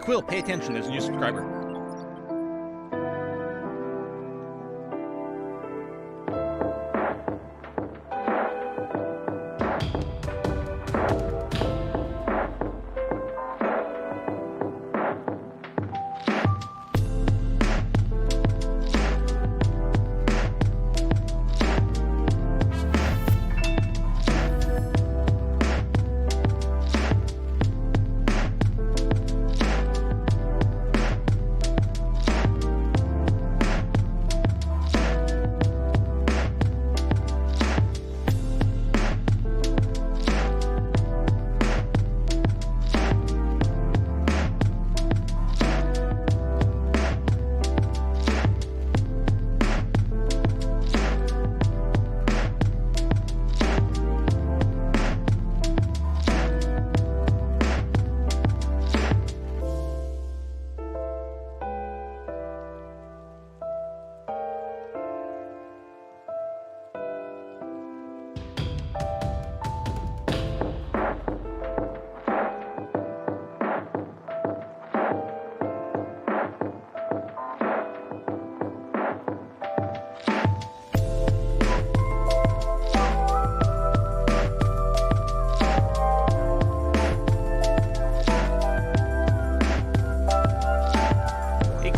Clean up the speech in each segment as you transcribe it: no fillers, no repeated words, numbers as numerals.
Quill, pay attention, there's a new subscriber.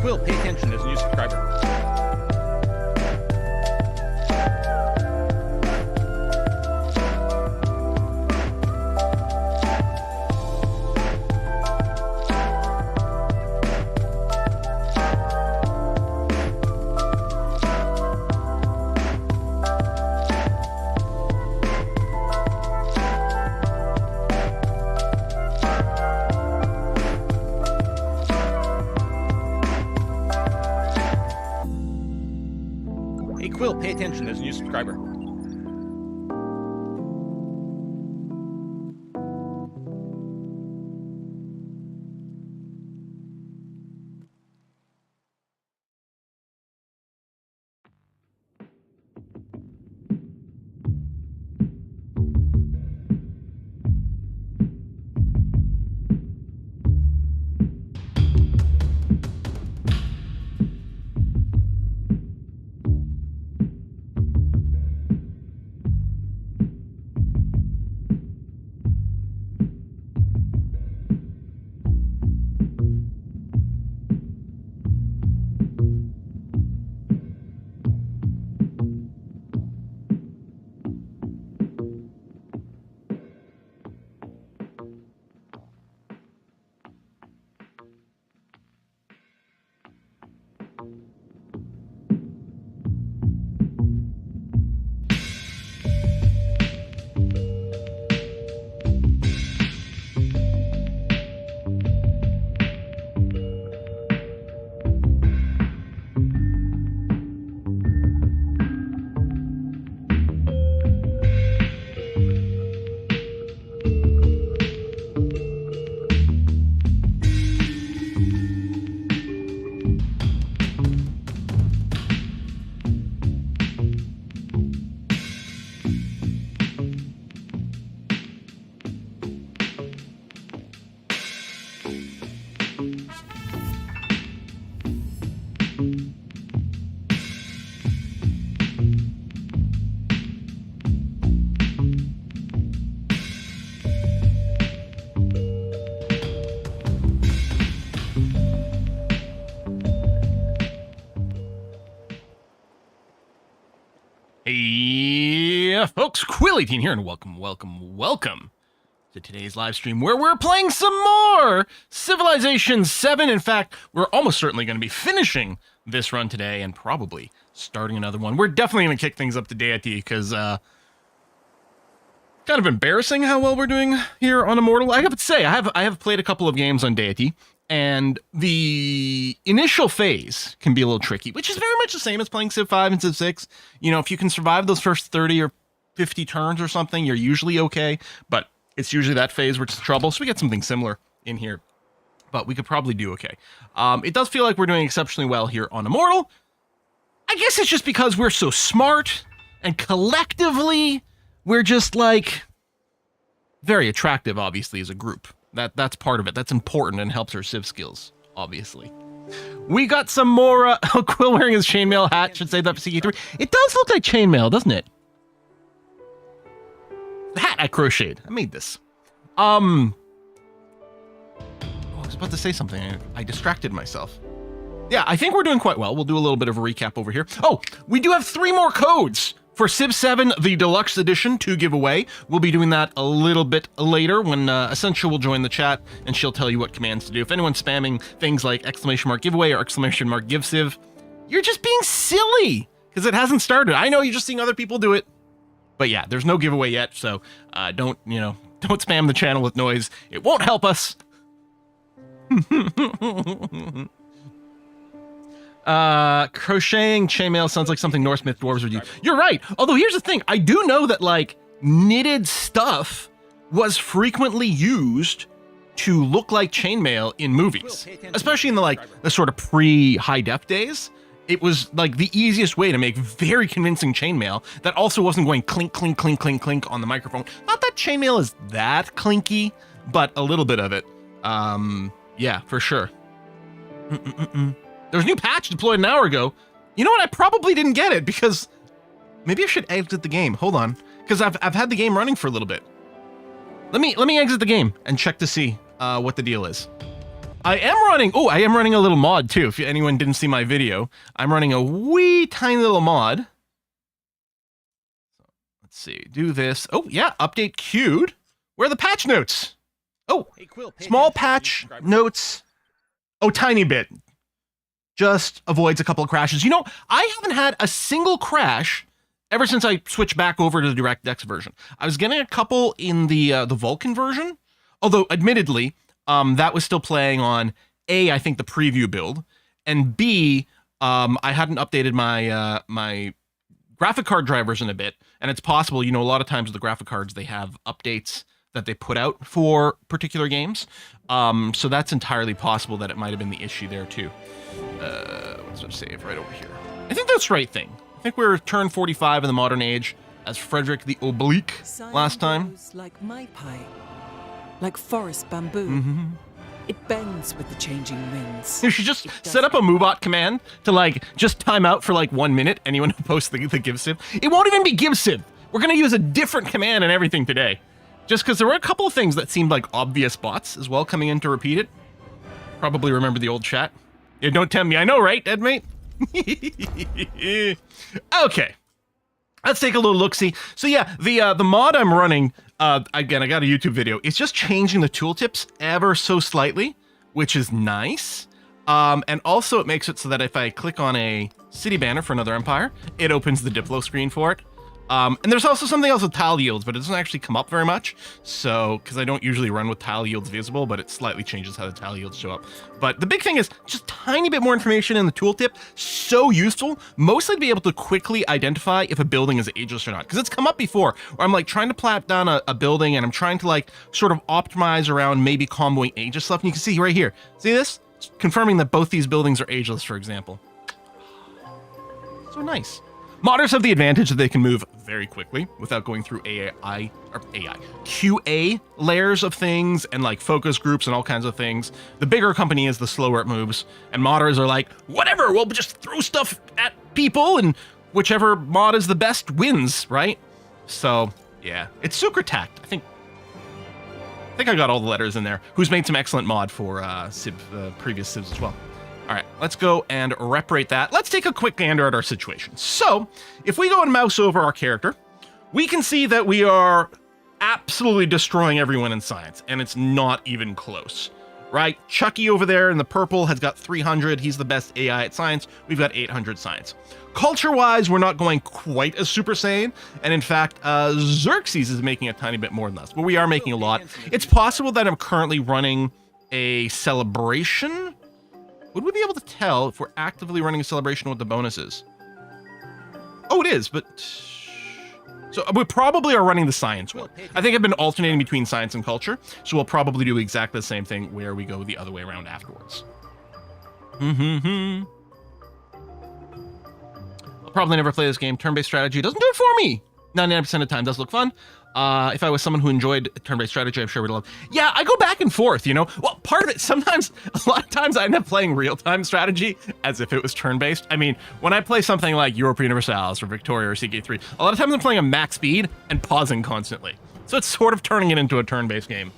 Quill, pay attention, there's a new subscriber. Hey Quill, pay attention, there's a new subscriber. Hey, folks, Quill18 here, and welcome to today's live stream where we're playing some more Civilization VII. In fact, we're almost certainly going to be finishing this run today and probably starting another one. We're definitely going to kick things up to deity because kind of embarrassing how well we're doing here on Immortal. I have to say, I have played a couple of games on deity, and the initial phase can be a little tricky, which is very much the same as playing Civ 5 and Civ 6. You know, if you can survive those first 30 or 50 turns or something, you're usually okay, but it's usually that phase where it's trouble, so we get something similar in here, but we could probably do okay. It does feel like we're doing exceptionally well here on Immortal. I guess it's just because we're so smart, and collectively, we're just, like, very attractive, obviously, as a group. That's part of it. That's important and helps her Civ skills, obviously. We got some more Quill wearing his chainmail hat. Should save that for CK3. It does look like chainmail, doesn't it? The hat I crocheted. I made this. I was about to say something. I distracted myself. Yeah, I think we're doing quite well. We'll do a little bit of a recap over here. Oh, we do have 3 more codes for Civ 7, the Deluxe Edition, to give away. We'll be doing that a little bit later when Essentia will join the chat and she'll tell you what commands to do. If anyone's spamming things like !giveaway or !give_civ, you're just being silly because it hasn't started. I know you're just seeing other people do it, but yeah, there's no giveaway yet, so don't spam the channel with noise. It won't help us. Crocheting chainmail sounds like something Norse myth dwarves would use. You're right. Although here's the thing. I do know that like knitted stuff was frequently used to look like chainmail in movies, especially in the sort of pre-high def days. It was like the easiest way to make very convincing chainmail that also wasn't going clink, clink, clink, clink, clink on the microphone. Not that chainmail is that clinky, but a little bit of it. Yeah, for sure. There was a new patch deployed an hour ago. You know what? I probably didn't get it because maybe I should exit the game. Hold on, because I've had the game running for a little bit. Let me exit the game and check to see what the deal is. I am running a little mod too. If anyone didn't see my video, I'm running a wee tiny little mod. Let's see. Do this. Oh yeah, update queued. Where are the patch notes? Oh, small patch notes. Oh, tiny bit. Just avoids a couple of crashes. You know, I haven't had a single crash ever since I switched back over to the DirectX version. I was getting a couple in the Vulkan version, although admittedly, that was still playing on A, I think the preview build, and B, I hadn't updated my my graphic card drivers in a bit, and it's possible, you know, a lot of times with the graphic cards, they have updates that they put out for particular games. So that's entirely possible that it might have been the issue there too. What's our save right over here? I think that's the right thing. I think we're turn 45 in the modern age as Friedrich the Oblique last time. Like my pie, like forest bamboo. It bends with the changing winds. You should just set up a MoveBot command to like just time out for like 1 minute. Anyone who posts the GiveCiv. It won't even be GiveCiv. We're gonna use a different command and everything today. Just because there were a couple of things that seemed like obvious bots as well coming in to repeat it. Probably remember the old chat. Yeah, don't tempt me. I know, right, Edmate? Okay. Let's take a little look-see. So yeah, the mod I'm running, again, I got a YouTube video. It's just changing the tooltips ever so slightly, which is nice. And also it makes it so that if I click on a city banner for another empire, it opens the Diplo screen for it. And there's also something else with tile yields, but it doesn't actually come up very much. So, because I don't usually run with tile yields visible, but it slightly changes how the tile yields show up. But the big thing is just tiny bit more information in the tooltip. So useful, mostly to be able to quickly identify if a building is ageless or not. Because it's come up before, where I'm like trying to plat down a building and I'm trying to like sort of optimize around maybe comboing ageless stuff. And you can see right here, see this? It's confirming that both these buildings are ageless, for example. So nice. Modders have the advantage that they can move very quickly without going through QA layers of things and like focus groups and all kinds of things. The bigger company is, the slower it moves, and modders are like, whatever, we'll just throw stuff at people and whichever mod is the best wins, right? So yeah, it's Sucratact. I think I got all the letters in there. Who's made some excellent mod for previous Civs as well. All right, let's go and reparate that. Let's take a quick gander at our situation. So if we go and mouse over our character, we can see that we are absolutely destroying everyone in science, and it's not even close, right? Chucky over there in the purple has got 300. He's the best AI at science. We've got 800 science. Culture-wise, we're not going quite as Super Saiyan, and in fact, Xerxes is making a tiny bit more than us, but we are making a lot. It's possible that I'm currently running a celebration. Would we be able to tell if we're actively running a celebration what the bonus is? Oh, it is, but... So we probably are running the science one. I think I've been alternating between science and culture, so we'll probably do exactly the same thing where we go the other way around afterwards. I'll probably never play this game. Turn-based strategy doesn't do it for me. 99% of the time does look fun. If I was someone who enjoyed turn-based strategy, I'm sure would love. Yeah, I go back and forth, you know? Well, part of it, sometimes, a lot of times I end up playing real-time strategy as if it was turn-based. I mean, when I play something like Europa Universalis or Victoria or CK3, a lot of times I'm playing a max speed and pausing constantly. So it's sort of turning it into a turn-based game.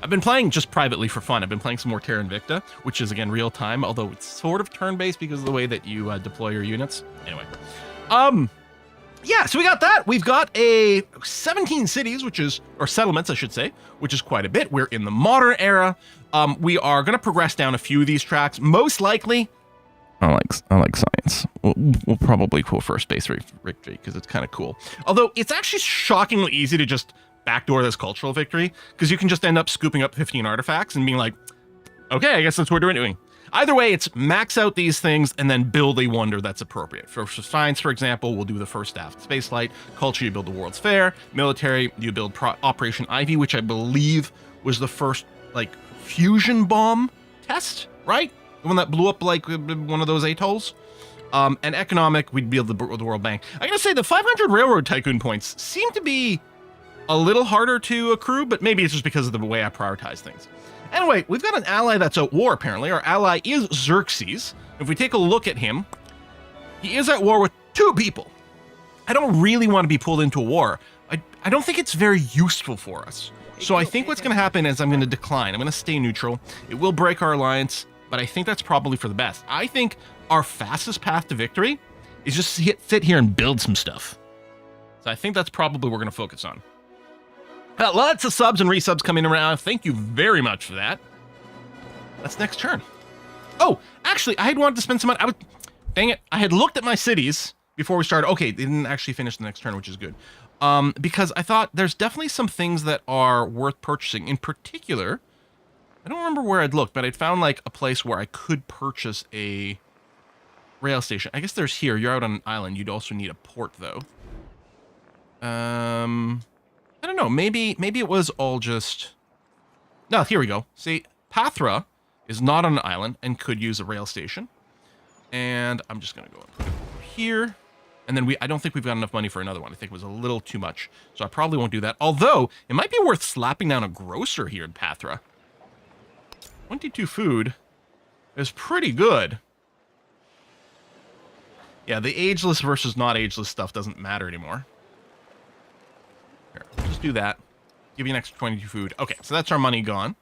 I've been playing just privately for fun. I've been playing some more Terra Invicta, which is, again, real-time, although it's sort of turn-based because of the way that you deploy your units. Anyway. Yeah, so we got that. We've got a 17 cities, or settlements, I should say, which is quite a bit. We're in the modern era. We are going to progress down a few of these tracks. Most likely, I like science. We'll probably go first base victory because it's kind of cool. Although it's actually shockingly easy to just backdoor this cultural victory because you can just end up scooping up 15 artifacts and being like, okay, I guess that's what we're doing. Either way, it's max out these things and then build a wonder that's appropriate. For science, for example, we'll do the first staffed spaceflight. Culture, you build the World's Fair. Military, you build Operation Ivy, which I believe was the first, like, fusion bomb test, right? The one that blew up, like, one of those atolls. And economic, we'd build the World Bank. I gotta say, the 500 Railroad Tycoon points seem to be a little harder to accrue, but maybe it's just because of the way I prioritize things. Anyway, we've got an ally that's at war, apparently. Our ally is Xerxes. If we take a look at him, he is at war with 2 people. I don't really want to be pulled into a war. I don't think it's very useful for us. So I think what's going to happen is I'm going to decline. I'm going to stay neutral. It will break our alliance, but I think that's probably for the best. I think our fastest path to victory is just sit here and build some stuff. So I think that's probably what we're going to focus on. Lots of subs and resubs coming around. Thank you very much for that. That's next turn. Oh, actually, I had wanted to spend some money. Dang it. I had looked at my cities before we started. Okay, they didn't actually finish the next turn, which is good. Because I thought there's definitely some things that are worth purchasing. In particular, I don't remember where I'd looked, but I'd found like a place where I could purchase a rail station. I guess there's here. You're out on an island. You'd also need a port, though. I don't know. Maybe it was all just... No, here we go. See, Pathra is not on an island and could use a rail station. And I'm just going to go and put it over here. And then I don't think we've got enough money for another one. I think it was a little too much. So I probably won't do that. Although, it might be worth slapping down a grocer here in Pathra. 22 food is pretty good. Yeah, the ageless versus not ageless stuff doesn't matter anymore. Here, just do that. Give you an extra 22 food. Okay, so that's our money gone.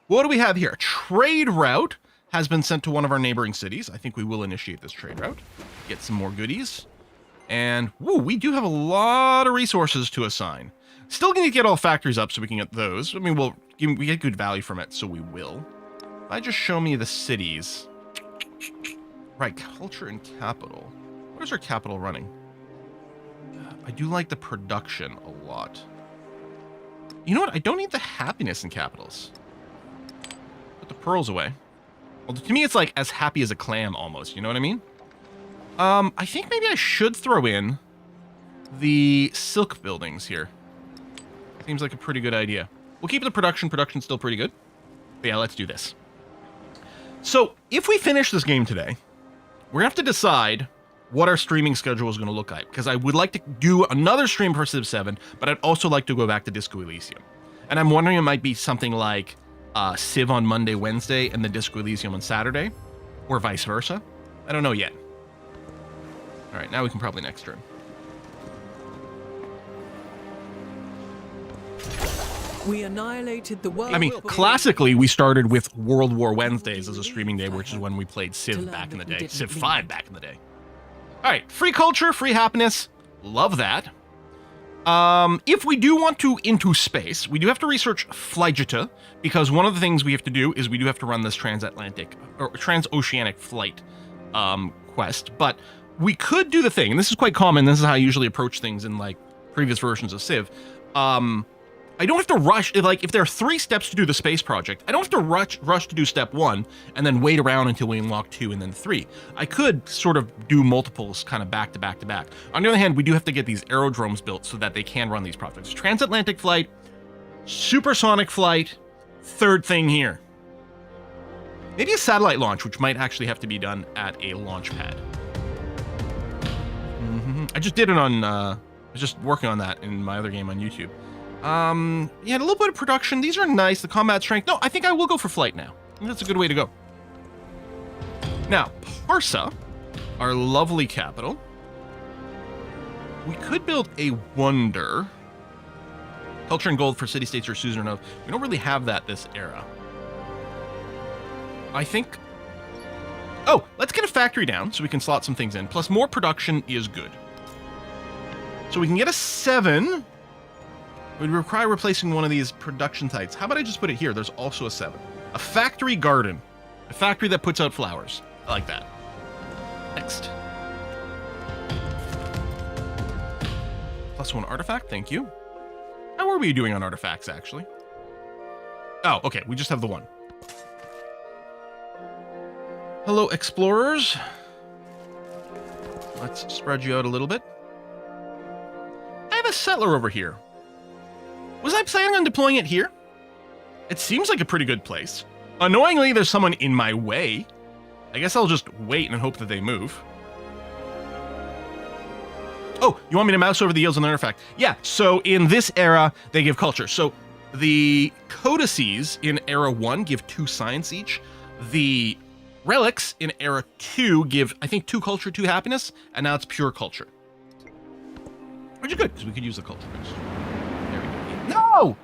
What do we have here? Trade route has been sent to one of our neighboring cities. I think we will initiate this trade route. Get some more goodies. And, woo, we do have a lot of resources to assign. Still going to get all factories up so we can get those. I mean, we get good value from it, so we will. If I just show me the cities. Right, culture and capital. What is our capital running? I do like the production a lot. You know what? I don't need the happiness in capitals. Put the pearls away. Well, to me, it's like as happy as a clam almost. You know what I mean? I think maybe I should throw in the silk buildings here. Seems like a pretty good idea. We'll keep the production. Production's still pretty good. But yeah, let's do this. So if we finish this game today, we're going to have to decide what our streaming schedule is going to look like, because I would like to do another stream for Civ 7, but I'd also like to go back to Disco Elysium. And I'm wondering it might be something like Civ on Monday, Wednesday, and the Disco Elysium on Saturday, or vice versa. I don't know yet. All right, now we can probably next turn. We annihilated the world. I mean, classically, we started with World War Wednesdays as a streaming day, which is when we played Civ back in the day, Civ 5 back in the day. All right, free culture, free happiness. Love that. If we do want to into space, we do have to research Flygita, because one of the things we have to do is we do have to run this transatlantic or transoceanic flight quest. But we could do the thing, and this is quite common. This is how I usually approach things in like previous versions of Civ. I don't have to rush. If there are 3 steps to do the space project, I don't have to rush to do step 1 and then wait around until we unlock 2 and then 3. I could sort of do multiples kind of back to back to back. On the other hand, we do have to get these aerodromes built so that they can run these projects. Transatlantic flight, supersonic flight, 3rd thing here. Maybe a satellite launch, which might actually have to be done at a launch pad. I just did it on, I was just working on that in my other game on YouTube. Yeah, a little bit of production. These are nice. The combat strength. No, I think I will go for flight now. I think that's a good way to go. Now, Parsa, our lovely capital. We could build a wonder. Culture and gold for city-states or suzerain. We don't really have that this era. I think... Oh, let's get a factory down so we can slot some things in. Plus, more production is good. So we can get a 7. Would require replacing one of these production sites. How about I just put it here? There's also a 7. A factory garden. A factory that puts out flowers. I like that. Next. +1 artifact, thank you. How are we doing on artifacts, actually? Oh, okay, we just have the 1. Hello, explorers. Let's spread you out a little bit. I have a settler over here. Was I planning on deploying it here? It seems like a pretty good place. Annoyingly, there's someone in my way. I guess I'll just wait and hope that they move. Oh, you want me to mouse over the yields on the artifact? Yeah, so in this era, they give culture. So the codices in era 1 give 2 science each. The relics in era 2 give, I think, 2 culture, 2 happiness, and now it's pure culture. Which is good, because we could use the culture boost. There we go. No!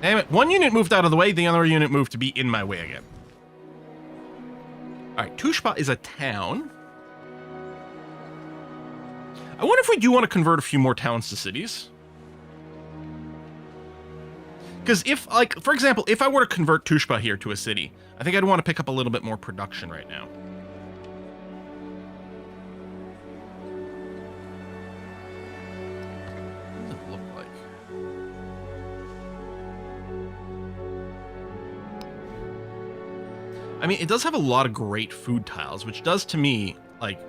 Damn it, 1 unit moved out of the way, the other unit moved to be in my way again. Alright, Tushpa is a town. I wonder if we do want to convert a few more towns to cities. Because if, like, for example, if I were to convert Tushpa here to a city, I think I'd want to pick up a little bit more production right now. What does it look like? I mean, it does have a lot of great food tiles, which does to me like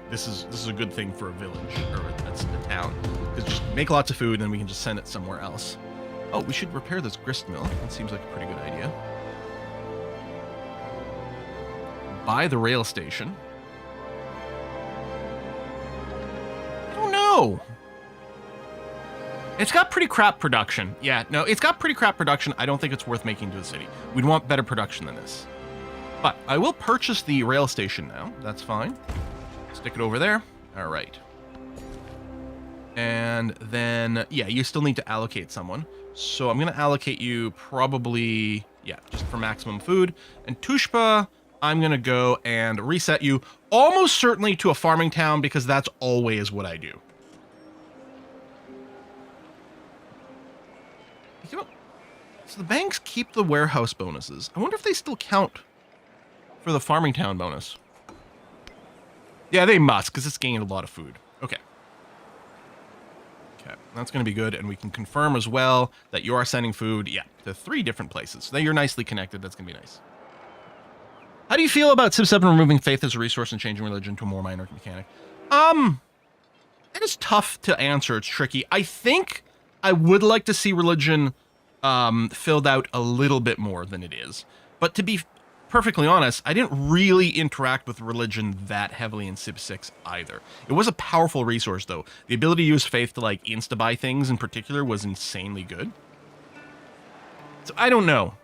this is a good thing for a village or that's a town, because just make lots of food and then we can just send it somewhere else. Oh, we should repair this grist mill. That seems like a pretty good idea. Buy the rail station. I don't know. It's got pretty crap production. Yeah, no, it's got pretty crap production. I don't think it's worth making to the city. We'd want better production than this. But I will purchase the rail station now. That's fine. Stick it over there. All right. And then, yeah, you still need to allocate someone. So I'm going to allocate you probably, yeah, just for maximum food. And Tushpa, I'm going to go and reset you almost certainly to a farming town, because that's always what I do. You know, so the banks keep the warehouse bonuses. I wonder if they still count for the farming town bonus. Yeah, they must, because it's gained a lot of food. Okay. Okay, that's going to be good, and we can confirm as well that you are sending food, yeah, to 3 different places. So you're nicely connected. That's going to be nice. How do you feel about Civ 7 removing faith as a resource and changing religion to a more minor mechanic? It is tough to answer. It's tricky. I think I would like to see religion filled out a little bit more than it is. But to be perfectly honest, I didn't really interact with religion that heavily in Civ 6 either. It was a powerful resource, though. The ability to use faith to, like, insta-buy things in particular was insanely good. So, I don't know.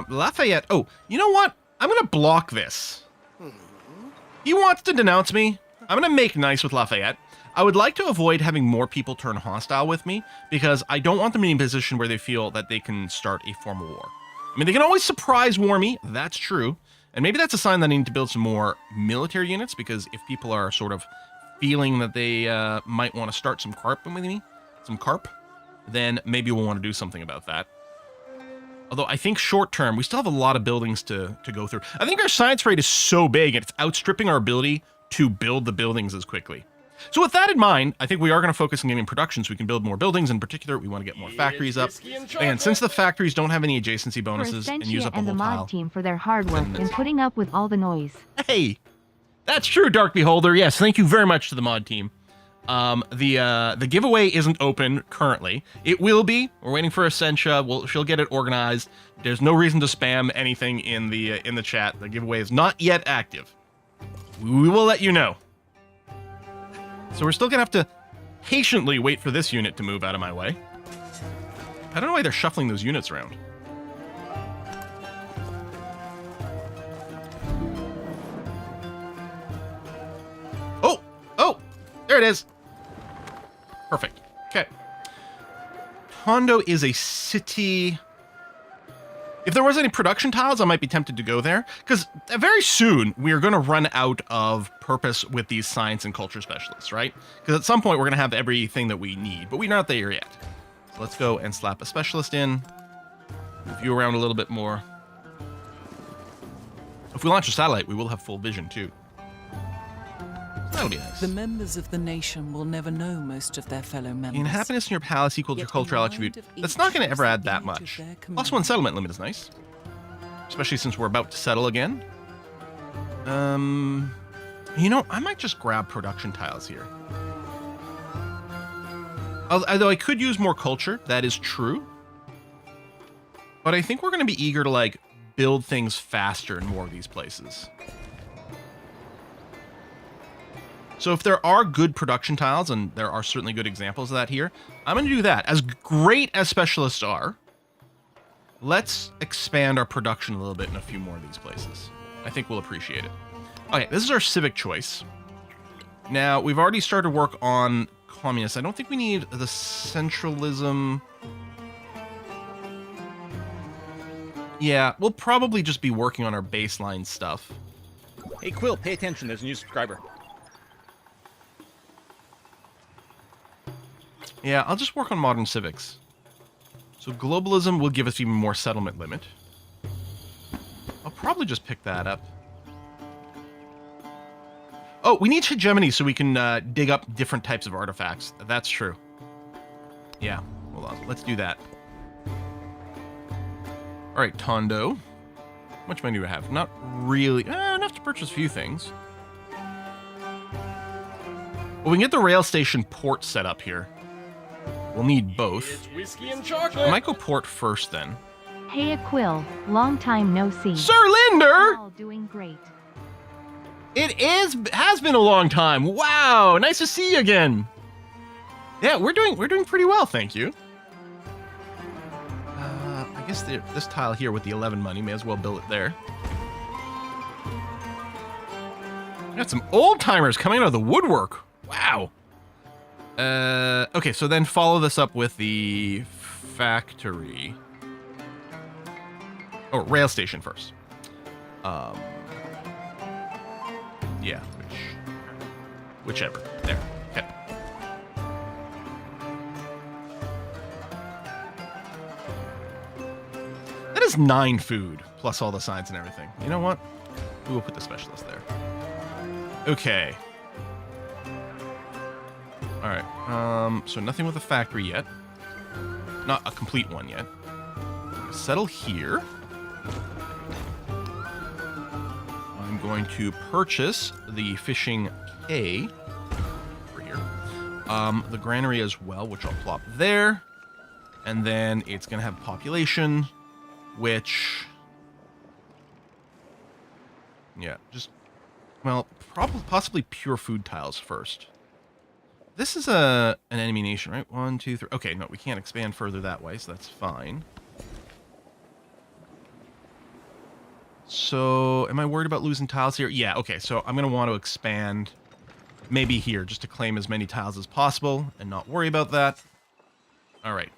Lafayette. Oh, you know what? I'm going to block this. He wants to denounce me. I'm going to make nice with Lafayette. I would like to avoid having more people turn hostile with me, because I don't want them in a position where they feel that they can start a formal war. I mean, they can always surprise war me, that's true. And maybe that's a sign that I need to build some more military units, because if people are sort of feeling that they might want to start some carp with me, then maybe we'll want to do something about that. Although I think short term, we still have a lot of buildings to go through. I think our science rate is so big, and it's outstripping our ability to build the buildings as quickly. So with that in mind, I think we are going to focus on getting production so we can build more buildings. In particular, we want to get more factories up. And since the factories don't have any adjacency bonuses and use up a whole and the tile, mod team for their hard work and putting up with all the noise. Hey, that's true, Dark Beholder. Yes, thank you very much to the mod team. The giveaway isn't open currently. It will be. We're waiting for Essentia. She'll get it organized. There's no reason to spam anything in the chat. The giveaway is not yet active. We will let you know. So we're still going to have to patiently wait for this unit to move out of my way. I don't know why they're shuffling those units around. Oh! Oh! There it is! Perfect. Okay. Tondo is a city... If there was any production tiles, I might be tempted to go there. Because very soon, we are going to run out of purpose with these science and culture specialists, right? Because at some point, we're going to have everything that we need. But we're not there yet. So let's go and slap a specialist in. Move you around a little bit more. If we launch a satellite, we will have full vision, too. That'll be nice. The members of the nation will never know most of their fellow members. Gain happiness in your palace equal to your Yet cultural the mind attribute. of That's not each going to ever is add the that image of much. their Plus one settlement limit is nice. Especially since we're about to settle again. You know, I might just grab production tiles here. Although I could use more culture, that is true. But I think we're going to be eager to, like, build things faster in more of these places. So if there are good production tiles, and there are certainly good examples of that here, I'm going to do that. As great as specialists are, let's expand our production a little bit in a few more of these places. I think we'll appreciate it. Okay, this is our civic choice. Now, we've already started work on communists. I don't think we need the centralism. Yeah, we'll probably just be working on our baseline stuff. Hey, Quill, pay attention. There's a new subscriber. Yeah, I'll just work on modern civics. So globalism will give us even more settlement limit. I'll probably just pick that up. Oh, we need hegemony so we can dig up different types of artifacts. That's true. Yeah, hold on. Let's do that. All right, Tondo. How much money do I have? Not really. Enough to purchase a few things. Well, we can get the rail station port set up here. We'll need both. It's whiskey and chocolate. I might go port first then. Hey Aquil, long time no see. Sir Linder! All doing great. Has been a long time. Wow, nice to see you again. Yeah, we're doing pretty well, thank you. I guess this tile here with the 11 money, may as well build it there. Got some old timers coming out of the woodwork. Wow. Okay, so then follow this up with the factory. Oh, rail station first. Yeah, whichever. There. Okay. That is 9 food, plus all the signs and everything. You know what? We will put the specialist there. Okay. Alright, so nothing with a factory yet. Not a complete one yet. Settle here. I'm going to purchase the fishing K over here. The granary as well, which I'll plop there. And then it's going to have population, which... Yeah, just... Well, probably possibly pure food tiles first. This is an enemy nation, right? 1, 2, 3. Okay, no, we can't expand further that way, so that's fine. So, am I worried about losing tiles here? Yeah, okay, so I'm going to want to expand maybe here, just to claim as many tiles as possible and not worry about that. All right.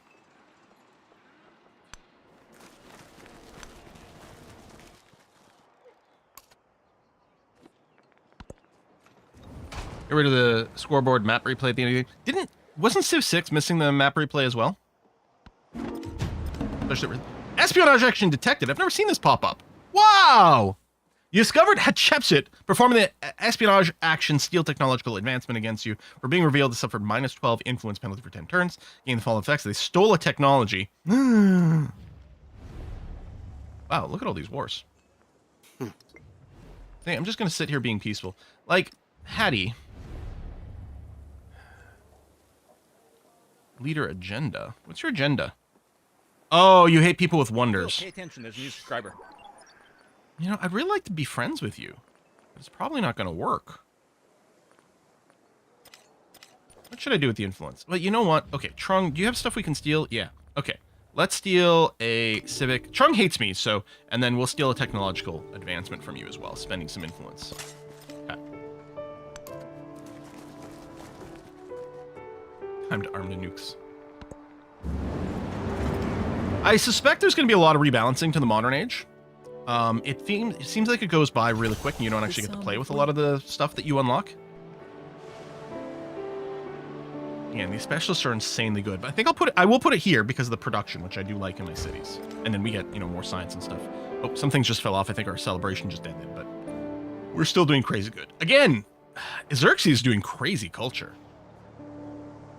Get rid of the scoreboard map replay at the end of the game. Wasn't Civ 6 missing the map replay as well? Espionage action detected. I've never seen this pop up. Wow! You discovered Hatshepsut performing the espionage action steal technological advancement against you. Were being revealed to suffer -12 influence penalty for 10 turns. Gain the following effects. They stole a technology. Wow, look at all these wars. Hey, I'm just going to sit here being peaceful. Like, Hattie... Leader agenda. What's your agenda? Oh, you hate people with wonders. Pay attention, there's a new subscriber. You know, I'd really like to be friends with you. But it's probably not going to work. What should I do with the influence? Well, you know what? Okay, Trung, do you have stuff we can steal? Yeah. Okay. Let's steal a civic. Trung hates me, so... And then we'll steal a technological advancement from you as well, spending some influence. Okay. Time to arm the nukes. I suspect there's going to be a lot of rebalancing to the modern age. It seems like it goes by really quick and you don't actually get to play with a lot of the stuff that you unlock. Again, these specialists are insanely good, but I think I will put it here because of the production, which I do like in my cities. And then we get, you know, more science and stuff. Oh, some things just fell off. I think our celebration just ended, but we're still doing crazy good. Again, Xerxes is doing crazy culture.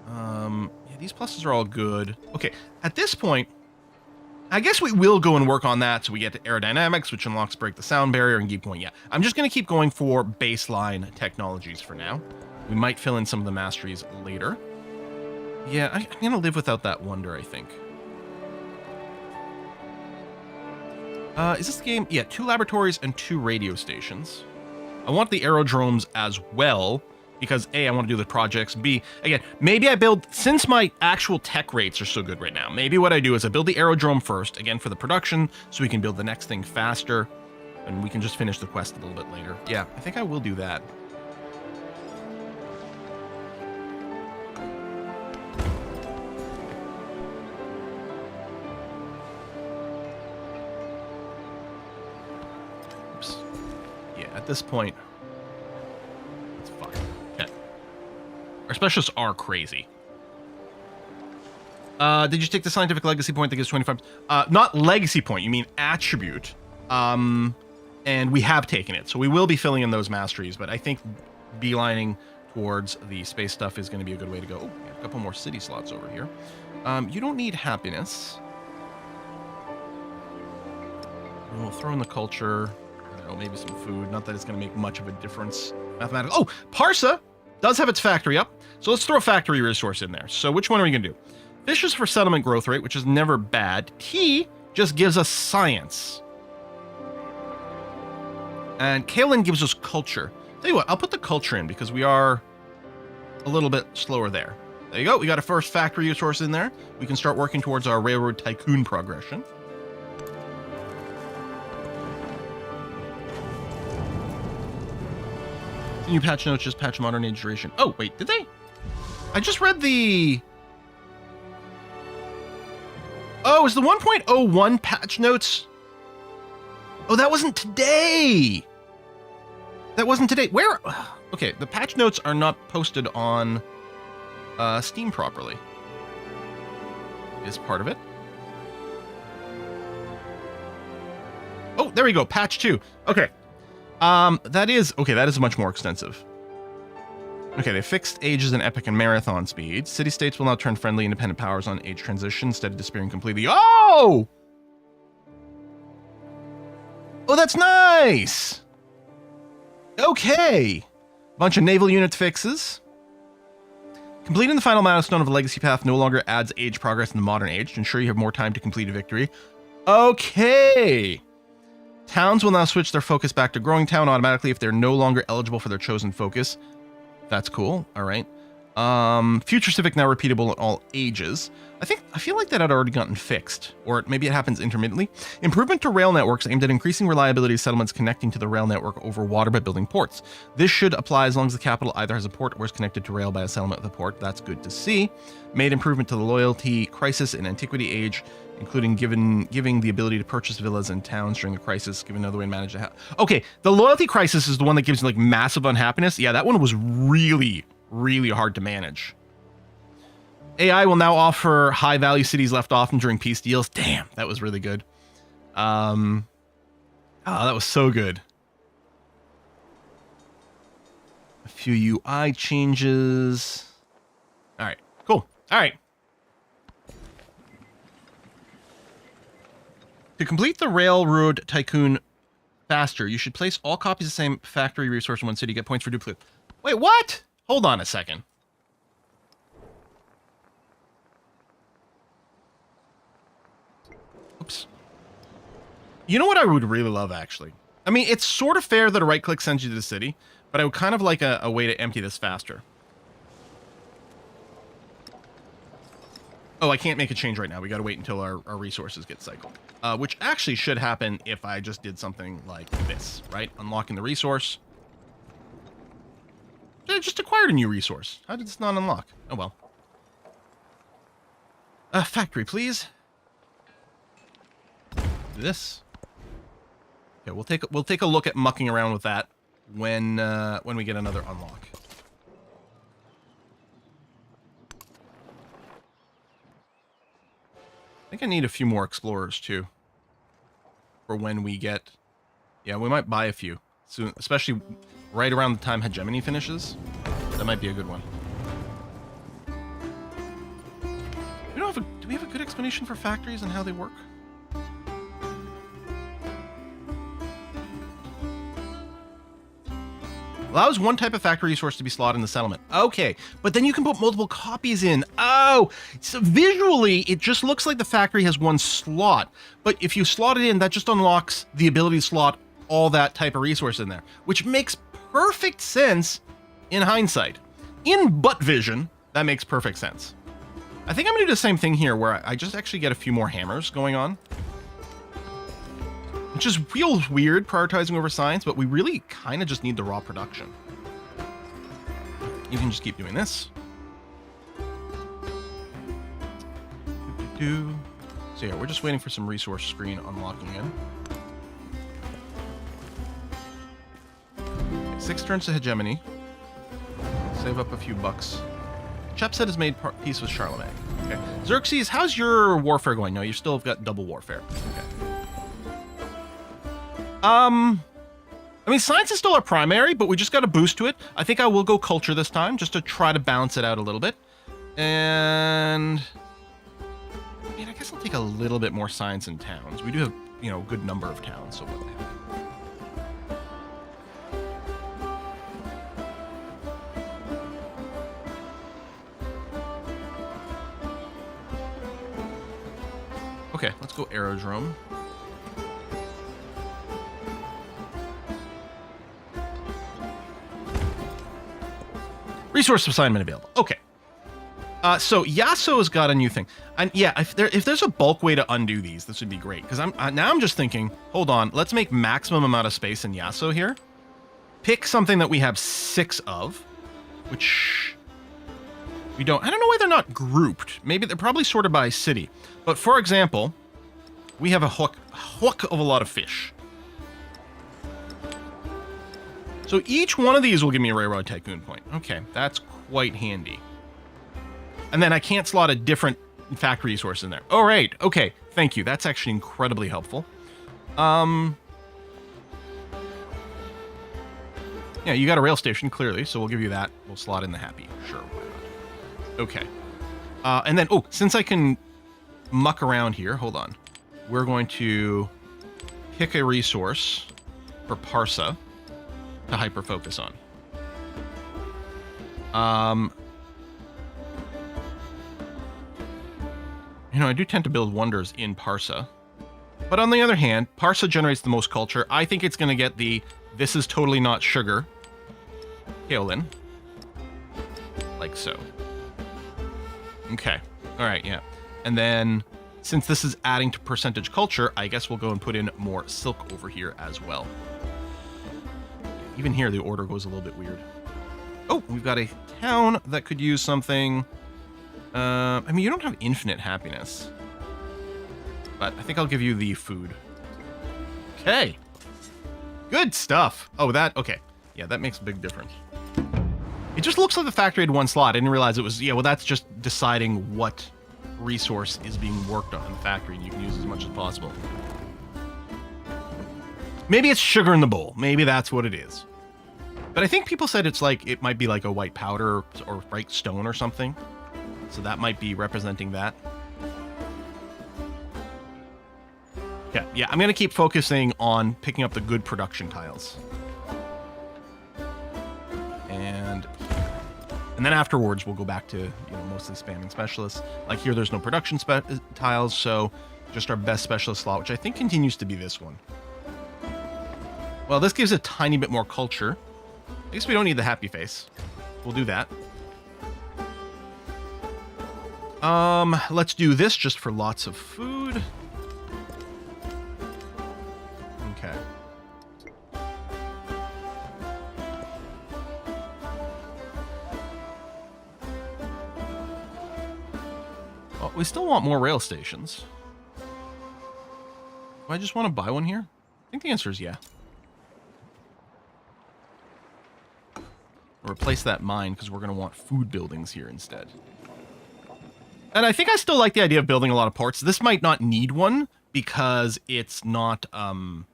Yeah, these pluses are all good. Okay, at this point, I guess we will go and work on that so we get to aerodynamics, which unlocks break the sound barrier and keep going. Yeah, I'm just going to keep going for baseline technologies for now. We might fill in some of the masteries later. Yeah, I'm going to live without that wonder, I think. Is this the game? Yeah, 2 laboratories and 2 radio stations. I want the aerodromes as well, because A, I want to do the projects. B, again, maybe I build, since my actual tech rates are so good right now, maybe what I do is I build the aerodrome first, again, for the production, so we can build the next thing faster, and we can just finish the quest a little bit later. Yeah, I think I will do that. At this point, it's fucked. Okay. Our specialists are crazy. Did you take the scientific legacy point that gives 25? Not legacy point, you mean attribute. And we have taken it, so we will be filling in those masteries, but I think beelining towards the space stuff is going to be a good way to go. Oh, we have a couple more city slots over here. You don't need happiness. And we'll throw in the culture. Maybe some food. Not that it's going to make much of a difference. Mathematics. Oh, Parsa does have its factory up. So let's throw a factory resource in there. So which one are we going to do? Fish is for settlement growth rate, which is never bad. Tea just gives us science. And Kalen gives us culture. Tell you what, I'll put the culture in because we are a little bit slower there. There you go. We got a first factory resource in there. We can start working towards our railroad tycoon progression. New patch notes just patch modern age duration. Oh, wait, did they? I just read the... Oh, is the 1.01 patch notes? Oh, that wasn't today. That wasn't today. Where? Okay, the patch notes are not posted on Steam properly. Is part of it. Oh, there we go. Patch 2. Okay. That is much more extensive. Okay, they fixed ages in epic and marathon speed. City-states will now turn friendly independent powers on age transition instead of disappearing completely. Oh! Oh, that's nice! Okay. Bunch of naval unit fixes. Completing the final milestone of the legacy path no longer adds age progress in the modern age to ensure you have more time to complete a victory. Okay. Towns will now switch their focus back to growing town automatically if they're no longer eligible for their chosen focus. That's cool. All right. Future Civic now repeatable at all ages. I feel like that had already gotten fixed, or maybe it happens intermittently. Improvement to rail networks aimed at increasing reliability of settlements connecting to the rail network over water by building ports. This should apply as long as the capital either has a port or is connected to rail by a settlement with a port. That's good to see. Made improvement to the loyalty crisis in Antiquity Age, including giving the ability to purchase villas and towns during the crisis, give another way to manage the Okay, the loyalty crisis is the one that gives like massive unhappiness. Yeah, that one was really, really hard to manage. AI will now offer high-value cities left off during peace deals. Damn, that was really good. Oh, that was so good. A few UI changes. All right, cool. All right. To complete the Railroad Tycoon faster, you should place all copies of the same factory resource in one city. Get points for duplicate. Wait, what? Hold on a second. Oops. You know what I would really love, actually? I mean, it's sort of fair that a right-click sends you to the city, but I would kind of like a way to empty this faster. Oh, I can't make a change right now. We got to wait until our resources get cycled. Which actually should happen if I just did something like this, right? Unlocking the resource. I just acquired a new resource. How did this not unlock? Oh, well. Factory, please. This. Okay, we'll take a look at mucking around with that when we get another unlock. I think I need a few more explorers too. For when we get, yeah, we might buy a few soon, especially right around the time hegemony finishes. That might be a good one. Do we have a good explanation for factories and how they work? Allows one type of factory resource to be slotted in the settlement. Okay, but then you can put multiple copies in. Oh, so visually, it just looks like the factory has one slot. But if you slot it in, that just unlocks the ability to slot all that type of resource in there, which makes perfect sense in hindsight. In butt vision, that makes perfect sense. I think I'm going to do the same thing here, where I just actually get a few more hammers going on. Which is real weird, prioritizing over science, but we really kind of just need the raw production. You can just keep doing this. So yeah, we're just waiting for some resource screen unlocking in. Okay, 6 turns to hegemony. Save up a few bucks. Chepset has made peace with Charlemagne. Okay. Xerxes, how's your warfare going? No, you still have got double warfare. Okay. I mean, science is still our primary, but we just got a boost to it. I think I will go culture this time, just to try to balance it out a little bit. And I mean, I guess I'll take a little bit more science in towns. We do have, you know, a good number of towns, so what the heck. Okay, let's go aerodrome. Resource assignment available. Okay. So Yasuo's got a new thing, and yeah, if there's a bulk way to undo these, this would be great. Because now I'm just thinking, hold on, let's make maximum amount of space in Yasuo here. Pick something that we have 6 of, which we don't. I don't know why they're not grouped. Maybe they're probably sorted by city. But for example, we have a hook of a lot of fish. So each one of these will give me a Railroad Tycoon point. Okay, that's quite handy. And then I can't slot a different factory resource in there. All right, okay, thank you. That's actually incredibly helpful. Yeah, you got a rail station, clearly, so we'll give you that. We'll slot in the happy. Sure, why not? Okay. And then, oh, since I can muck around here, hold on. We're going to pick a resource for Parsa to hyper-focus on. You know, I do tend to build wonders in Parsa. But on the other hand, Parsa generates the most culture. I think it's going to get the "this is totally not sugar" Kaolin. Like so. Okay. Alright, yeah. And then, since this is adding to percentage culture, I guess we'll go and put in more silk over here as well. Even here, the order goes a little bit weird. Oh, we've got a town that could use something. I mean, you don't have infinite happiness. But I think I'll give you the food. Okay. Good stuff. Oh, that, okay. Yeah, that makes a big difference. It just looks like the factory had one slot. I didn't realize it was, yeah, well, that's just deciding what resource is being worked on in the factory, and you can use as much as possible. Maybe it's sugar in the bowl. Maybe that's what it is. But I think people said it's like, it might be like a white powder or white stone or something. So that might be representing that. Yeah, I'm going to keep focusing on picking up the good production tiles. And then afterwards, we'll go back to, you know, mostly spamming specialists. Like here, there's no production tiles, so just our best specialist slot, which I think continues to be this one. Well, this gives a tiny bit more culture. I guess we don't need the happy face. We'll do that. Let's do this just for lots of food. Okay. Well, we still want more rail stations. Do I just want to buy one here? I think the answer is yeah. Replace that mine because we're going to want food buildings here instead. And I think I still like the idea of building a lot of ports. This might not need one because it's not on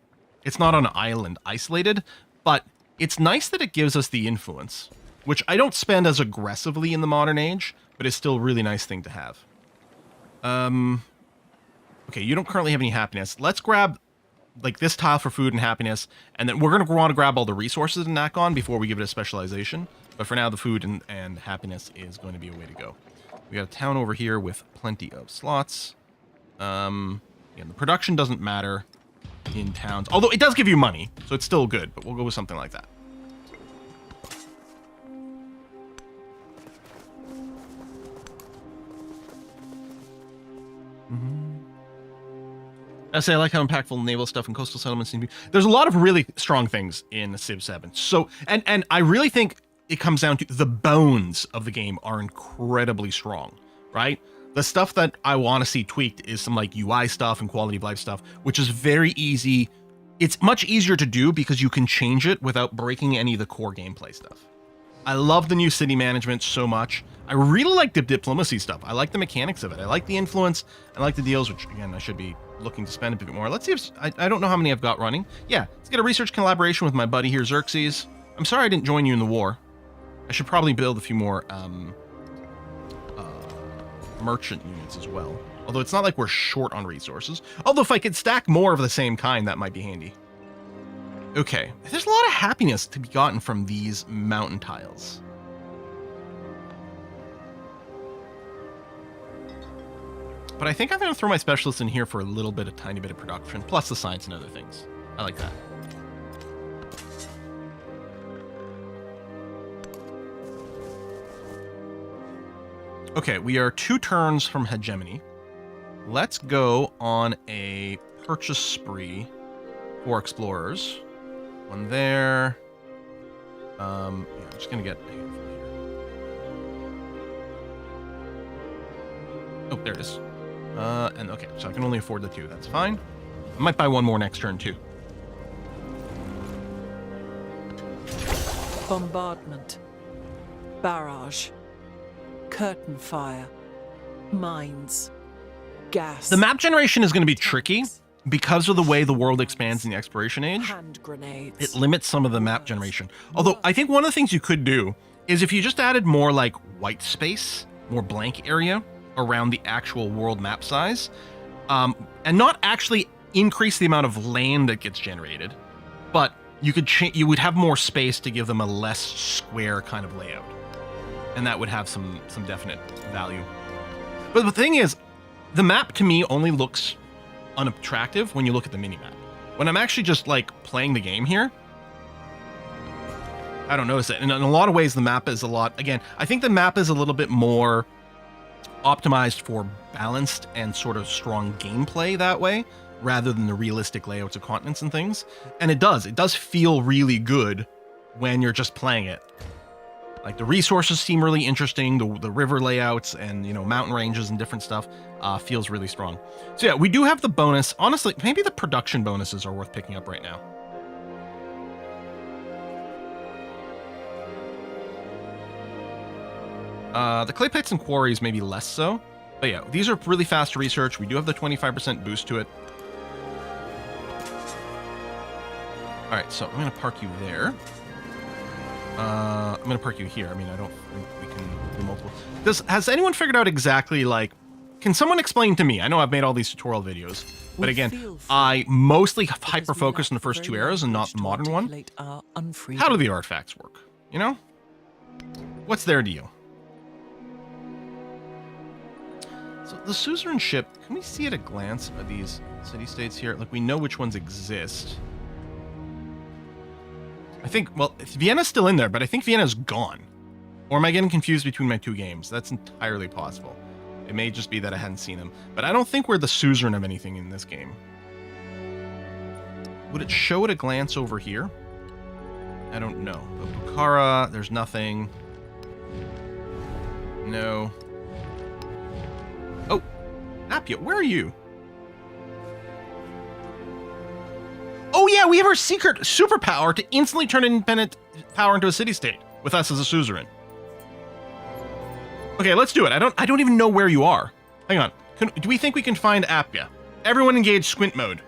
an island isolated, but it's nice that it gives us the influence, which I don't spend as aggressively in the modern age, but it's still a really nice thing to have. Okay, you don't currently have any happiness. Let's grab like this tile for food and happiness, and then we're going to want to grab all the resources in Nakon before we give it a specialization. But for now, the food and happiness is going to be a way to go. We got a town over here with plenty of slots. Yeah, the production doesn't matter in towns, although it does give you money, so it's still good, but we'll go with something like that. I say I like how impactful naval stuff and coastal settlements seem to be. There's a lot of really strong things in Civ 7. So, and I really think it comes down to the bones of the game are incredibly strong, right? The stuff that I want to see tweaked is some like UI stuff and quality of life stuff, which is very easy. It's much easier to do because you can change it without breaking any of the core gameplay stuff. I love the new city management so much. I really like the diplomacy stuff. I like the mechanics of it. I like the influence. I like the deals, which again, I should be looking to spend a bit more. Let's see if I don't know how many I've got running. Yeah, let's get a research collaboration with my buddy here, Xerxes. I'm sorry I didn't join you in the war. I should probably build a few more merchant units as well. Although it's not like we're short on resources. Although if I could stack more of the same kind, that might be handy. Okay, there's a lot of happiness to be gotten from these mountain tiles. But I think I'm going to throw my specialists in here for a little bit, a tiny bit of production, plus the science and other things. I like that. Okay, we are 2 turns from hegemony. Let's go on a purchase spree for explorers. One there. Yeah, I'm just going to get a handful here. Oh, there it is. And okay, so I can only afford the 2. That's fine. I might buy one more next turn too. Bombardment. Barrage. Curtain fire. Mines. Gas. The map generation is going to be tricky because of the way the world expands in the exploration age. Hand grenades. It limits some of the map generation. Although I think one of the things you could do is if you just added more like white space, more blank area around the actual world map size, and not actually increase the amount of land that gets generated, but you would have more space to give them a less square kind of layout, and that would have some definite value. But the thing is, the map to me only looks unattractive when you look at the mini map. When I'm actually just like playing the game here, I don't notice it. And in a lot of ways, the map is a lot. Again, I think the map is a little bit more optimized for balanced and sort of strong gameplay that way, rather than the realistic layouts of continents and things. And it does feel really good when you're just playing it. Like the resources seem really interesting, the river layouts and, you know, mountain ranges and different stuff feels really strong. So yeah, we do have the bonus. Honestly, maybe the production bonuses are worth picking up right now. The clay pits and quarries maybe less so. But yeah, these are really fast to research. We do have the 25% boost to it. All right, so I'm going to park you there. I'm going to park you here. I mean, I don't think we can do multiple. Has anyone figured out exactly, like, can someone explain to me? I know I've made all these tutorial videos, but again, I mostly hyper-focus on the first 2 eras and not the modern one. How do the artifacts work? You know? What's their deal? So the suzerain ship, can we see at a glance at these city-states here? Like, we know which ones exist. I think, well, Vienna's still in there, but I think Vienna's gone. Or am I getting confused between my 2 games? That's entirely possible. It may just be that I hadn't seen them. But I don't think we're the suzerain of anything in this game. Would it show at a glance over here? I don't know. But Bukhara, there's nothing. No. Oh, Appia, where are you? Oh yeah, we have our secret superpower to instantly turn independent power into a city-state with us as a suzerain. Okay, let's do it. I don't even know where you are. Hang on. Do we think we can find Appia? Everyone engage squint mode.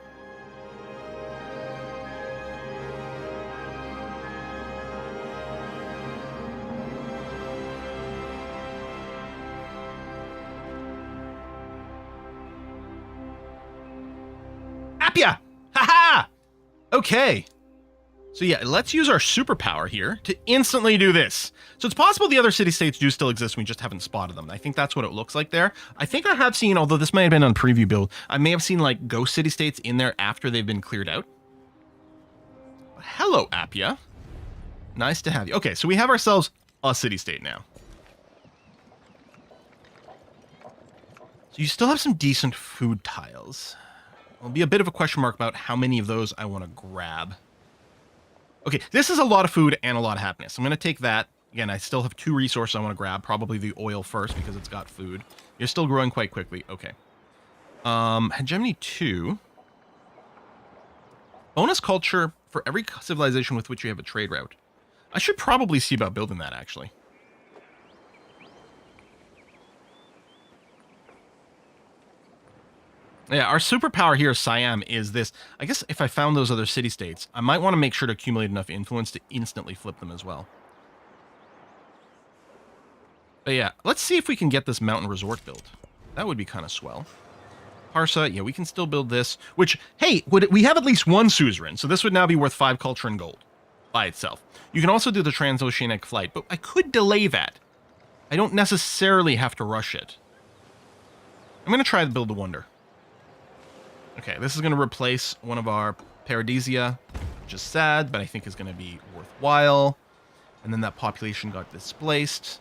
Appia! Haha! Okay. So yeah, let's use our superpower here to instantly do this. So it's possible the other city-states do still exist, we just haven't spotted them. I think that's what it looks like there. I think I have seen, although this may have been on preview build, I may have seen like ghost city-states in there after they've been cleared out. Hello, Appia. Nice to have you. Okay, so we have ourselves a city-state now. So you still have some decent food tiles. There'll be a bit of a question mark about how many of those I want to grab. Okay, this is a lot of food and a lot of happiness. I'm going to take that. Again, I still have 2 resources I want to grab. Probably the oil first because it's got food. You're still growing quite quickly. Okay. Hegemony 2. Bonus culture for every civilization with which you have a trade route. I should probably see about building that, actually. Yeah, our superpower here, Siam, is this. I guess if I found those other city-states, I might want to make sure to accumulate enough influence to instantly flip them as well. But yeah, let's see if we can get this mountain resort built. That would be kind of swell. Parsa, yeah, we can still build this. Which, hey, we have at least 1 suzerain, so this would now be worth 5 culture and gold by itself. You can also do the transoceanic flight, but I could delay that. I don't necessarily have to rush it. I'm going to try to build the wonder. Okay, this is going to replace one of our Paradisia, which is sad, but I think is going to be worthwhile. And then that population got displaced.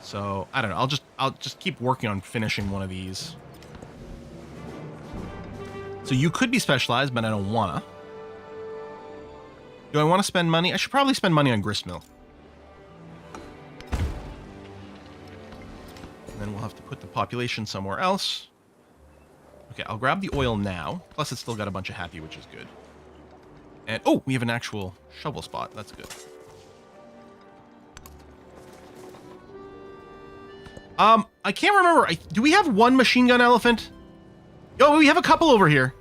So, I don't know. I'll just keep working on finishing one of these. So you could be specialized, but I don't want to. Do I want to spend money? I should probably spend money on gristmill. And then we'll have to put the population somewhere else. Okay, I'll grab the oil now. Plus, it's still got a bunch of happy, which is good. And, oh, we have an actual shovel spot. That's good. I can't remember. Do we have 1 machine gun elephant? Oh, we have a couple over here.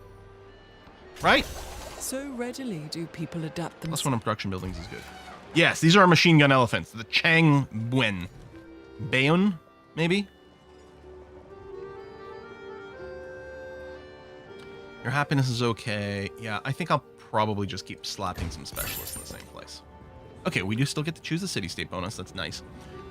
Right? So readily do people adapt themselves. Plus 1 on production buildings is good. Yes, these are our machine gun elephants. The Chang Buen. Bayun, maybe? Your happiness is okay. Yeah, I think I'll probably just keep slapping some specialists in the same place. Okay, we do still get to choose a city-state bonus. That's nice.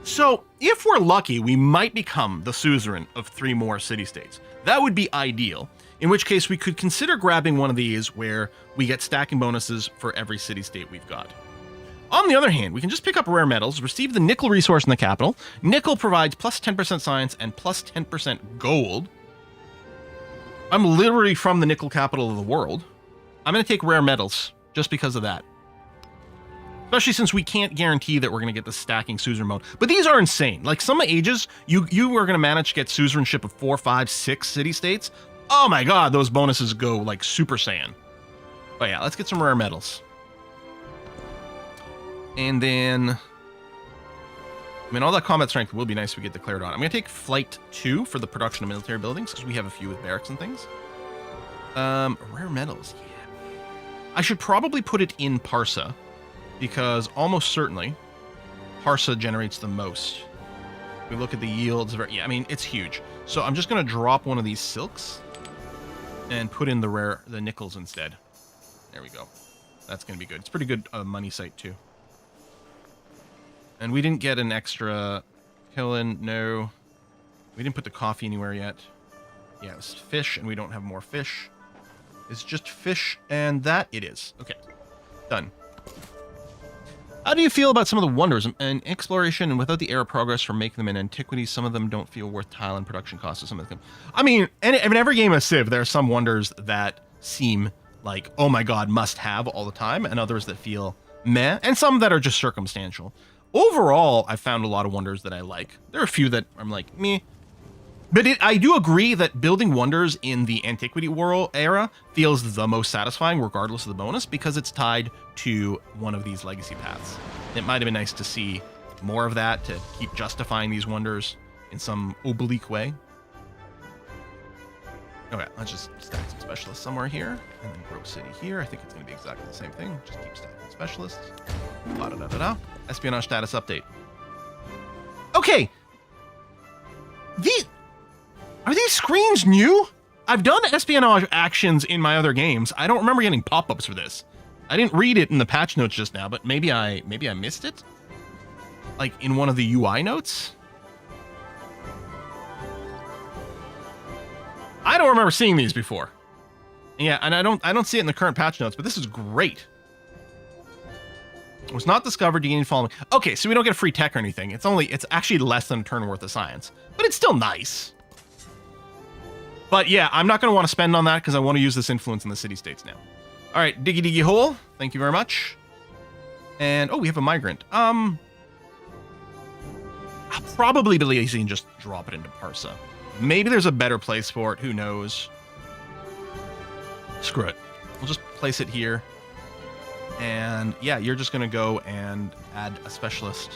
So, if we're lucky, we might become the suzerain of 3 more city-states. That would be ideal, in which case we could consider grabbing one of these where we get stacking bonuses for every city-state we've got. On the other hand, we can just pick up rare metals, receive the nickel resource in the capital. Nickel provides plus 10% science and plus 10% gold. I'm literally from the nickel capital of the world. I'm going to take rare metals just because of that. Especially since we can't guarantee that we're going to get the stacking suzerain mode. But these are insane. Like, some ages, you are going to manage to get suzerainship of 4, 5, 6 city-states. Oh my god, those bonuses go, like, Super Saiyan. But yeah, let's get some rare metals. And then... I mean, all that combat strength will be nice if we get declared on. I'm going to take Flight 2 for the production of military buildings, because we have a few with barracks and things. Rare metals, yeah. I should probably put it in Parsa, because almost certainly Parsa generates the most. We look at the yields. Yeah, I mean, it's huge. So I'm just going to drop one of these silks and put in the nickels instead. There we go. That's going to be good. It's pretty good money site, too. And we didn't get an extra killing. No. We didn't put the coffee anywhere yet. Yeah, it's fish, and we don't have more fish. It's just fish, and that it is. Okay. Done. How do you feel about some of the wonders and exploration, and without the era progress from making them in antiquity, some of them don't feel worth tile and production costs of some of them? I mean, in every game of Civ, there are some wonders that seem like, oh my god, must have all the time, and others that feel meh, and some that are just circumstantial. Overall, I've found a lot of wonders that I like. There are a few that I'm like, meh. But I do agree that building wonders in the Antiquity World era feels the most satisfying, regardless of the bonus, because it's tied to one of these legacy paths. It might have been nice to see more of that to keep justifying these wonders in some oblique way. Okay, let's just stack some specialists somewhere here, and then Grove City here. I think it's going to be exactly the same thing. Just keep stacking specialists. Da-da-da-da-da. Espionage status update. Okay. Are these screens new? I've done espionage actions in my other games. I don't remember getting pop-ups for this. I didn't read it in the patch notes just now, but maybe I missed it? Like in one of the UI notes? I don't remember seeing these before. Yeah, and I don't see it in the current patch notes, but this is great. It was not discovered. You gain following. Okay, so we don't get a free tech or anything. It's actually less than a turn worth of science, but it's still nice. But yeah, I'm not going to want to spend on that because I want to use this influence in the city-states now. All right, diggy diggy hole. Thank you very much. And, oh, we have a migrant. I'll probably be lazy and just drop it into Parsa. Maybe there's a better place for it. Who knows? Screw it. We'll just place it here. And yeah, you're just going to go and add a specialist.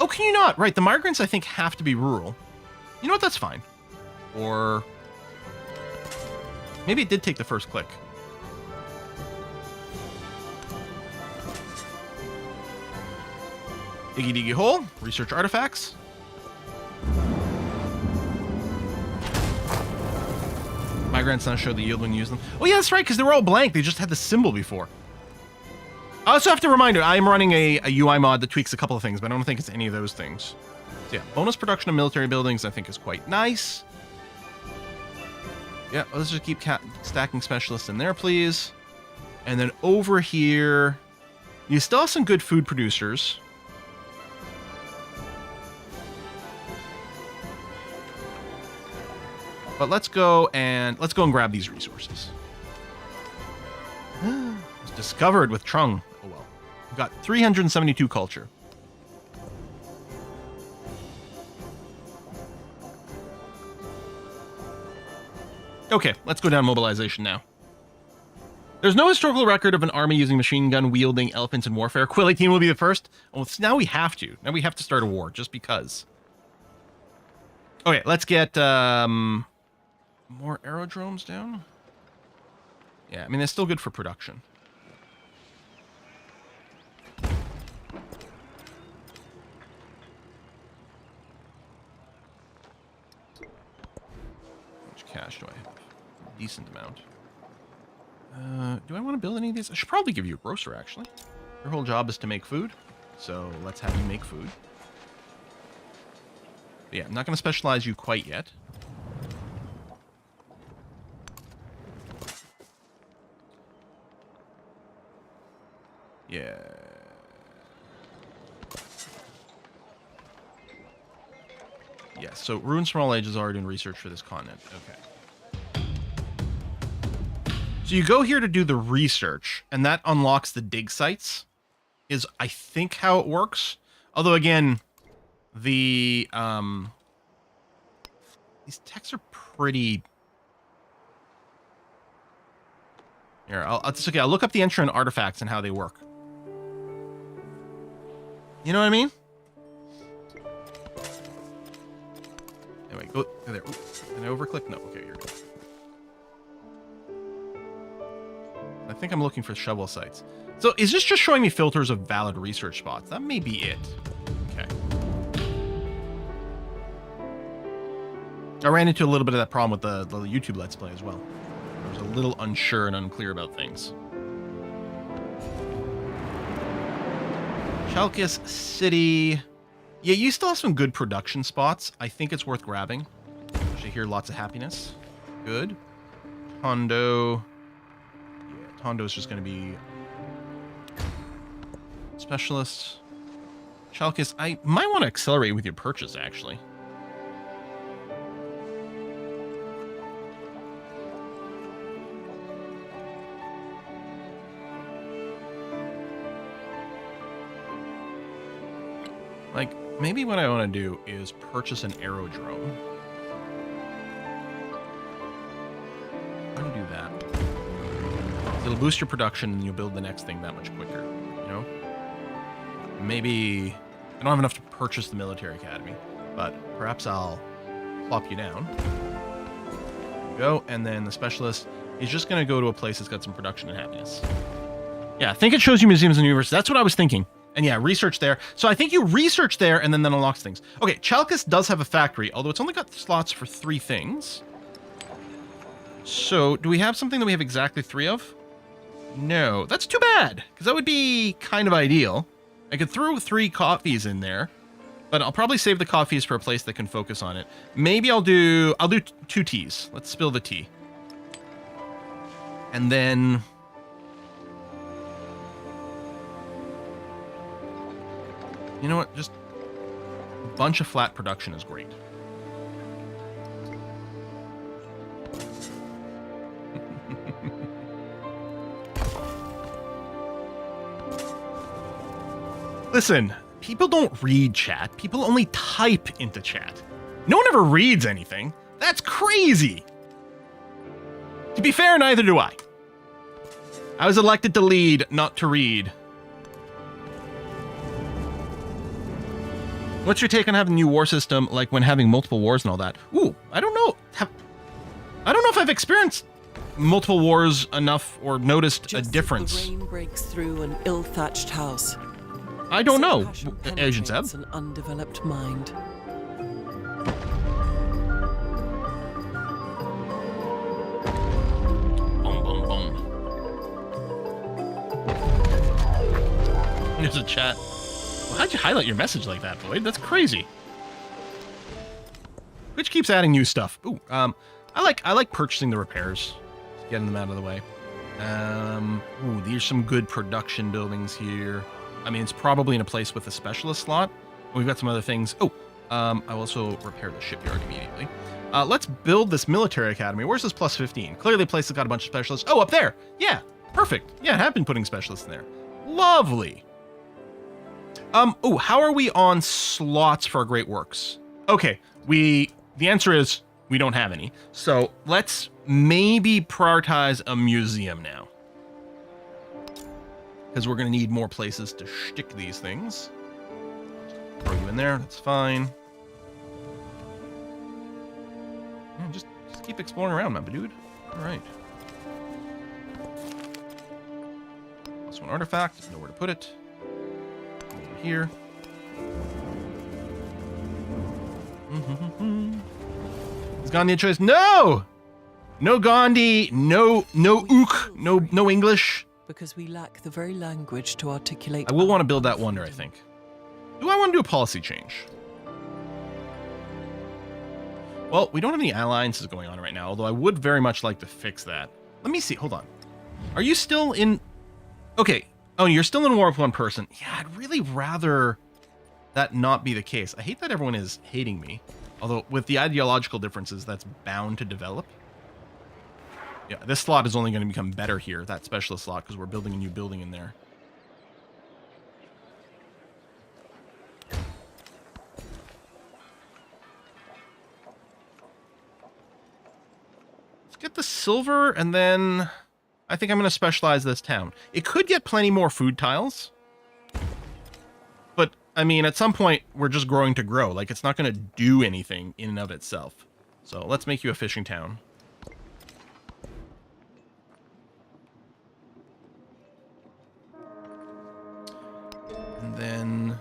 Oh, can you not? Right, the migrants, I think, have to be rural. You know what? That's fine. Or maybe it did take the first click. Diggy diggy hole. Research artifacts. Migrants now show the yield when you use them. Oh yeah, that's right, because they were all blank. They just had the symbol before. I also have to remind you, I am running a UI mod that tweaks a couple of things, but I don't think it's any of those things. So yeah, bonus production of military buildings I think is quite nice. Yeah, let's just keep stacking specialists in there, please. And then over here, you still have some good food producers. But let's go and grab these resources. It's discovered with Trung. Oh well. We've got 372 culture. Okay, let's go down mobilization now. There's no historical record of an army using machine gun wielding elephants in warfare. Quill 18 will be the first. Oh, now we have to. Now we have to start a war just because. Okay, let's get more aerodromes down. Yeah, I mean, they're still good for production. How much cash do I have? A decent amount. Do I want to build any of these? I should probably give you a grocer, actually. Your whole job is to make food, so let's have you make food. But yeah, I'm not going to specialize you quite yet. Yeah. Yeah, so Ruins from All Ages are doing research for this continent. Okay. So you go here to do the research, and that unlocks the dig sites, is I think how it works. Although again, the these techs are pretty. Here, it's okay. I'll look up the entry and artifacts and how they work. You know what I mean? Anyway, go there. Ooh, did I overclick? No. Okay, you're good. I think I'm looking for shovel sites. So is this just showing me filters of valid research spots? That may be it. Okay. I ran into a little bit of that problem with the YouTube Let's Play as well. I was a little unsure and unclear about things. Chalkis City. Yeah, you still have some good production spots. I think it's worth grabbing. Actually, hear lots of happiness. Good. Tondo. Yeah, Tondo is just going to be Specialists. Chalkis, I might want to accelerate with your purchase, actually. Like, maybe what I want to do is purchase an aerodrome. I'm going to do that. It'll boost your production and you'll build the next thing that much quicker, you know? Maybe I don't have enough to purchase the military academy, but perhaps I'll plop you down. There you go, and then the specialist is just going to go to a place that's got some production and happiness. Yeah, I think it shows you museums and universities. That's what I was thinking. And yeah, research there. So I think you research there and then that unlocks things. Okay, Chalkis does have a factory, although it's only got slots for 3 things. So do we have something that we have exactly 3 of? No, that's too bad, because that would be kind of ideal. I could throw 3 coffees in there, but I'll probably save the coffees for a place that can focus on it. Maybe I'll do 2 teas. Let's spill the tea. And then you know what? Just a bunch of flat production is great. Listen, people don't read chat. People only type into chat. No one ever reads anything. That's crazy. To be fair, neither do I. I was elected to lead, not to read. What's your take on having a new war system, like when having multiple wars and all that? Ooh, I don't know. I don't know if I've experienced multiple wars enough or noticed Just a difference. as the rain breaks through an ill-thatched house. I don't so know, passion Agent Zeb. penetrates an undeveloped mind. Boom, boom, boom. There's a chat. Well, how'd you highlight your message like that, Boyd? That's crazy. Which keeps adding new stuff. Ooh, I like purchasing the repairs, getting them out of the way. Ooh, there's some good production buildings here. I mean, it's probably in a place with a specialist slot. We've got some other things. Oh, I'll also repair the shipyard immediately. Let's build this military academy. Where's this plus 15? Clearly a place that's got a bunch of specialists. Oh, up there. Yeah, perfect. Yeah, I have been putting specialists in there. Lovely. Oh, how are we on slots for our great works? Okay, the answer is we don't have any. So let's maybe prioritize a museum now, because we're going to need more places to stick these things. Throw you in there, that's fine. Yeah, just keep exploring around, my dude. All right. This one artifact, know where to put it. Over here. Is Gandhi a choice? No! No Gandhi, no Ook, no English. Because we lack the very language to articulate. I will want to build that wonder, I think. Do I want to do a policy change? Well, we don't have any alliances going on right now, although I would very much like to fix that. Let me see. Hold on. Are you still in... Okay. Oh, you're still in war with one person. Yeah, I'd really rather that not be the case. I hate that everyone is hating me. Although, with the ideological differences, that's bound to develop. Yeah, this slot is only going to become better here, that specialist slot, because we're building a new building in there. Let's get the silver, and then I think I'm going to specialize this town. It could get plenty more food tiles. But, I mean, at some point, we're just growing to grow. Like, it's not going to do anything in and of itself. So, let's make you a fishing town. And then...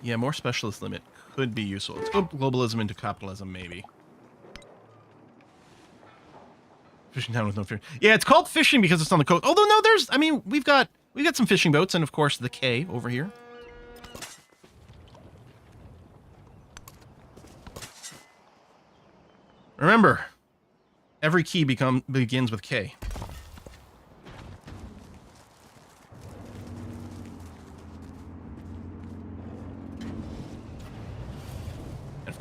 yeah, more specialist limit could be useful. Let's go globalism into capitalism, maybe. Fishing town with no fish. Yeah, it's called fishing because it's on the coast. Although, no, there's... I mean, we've got some fishing boats, and of course, the K over here. Remember, every key begins with K.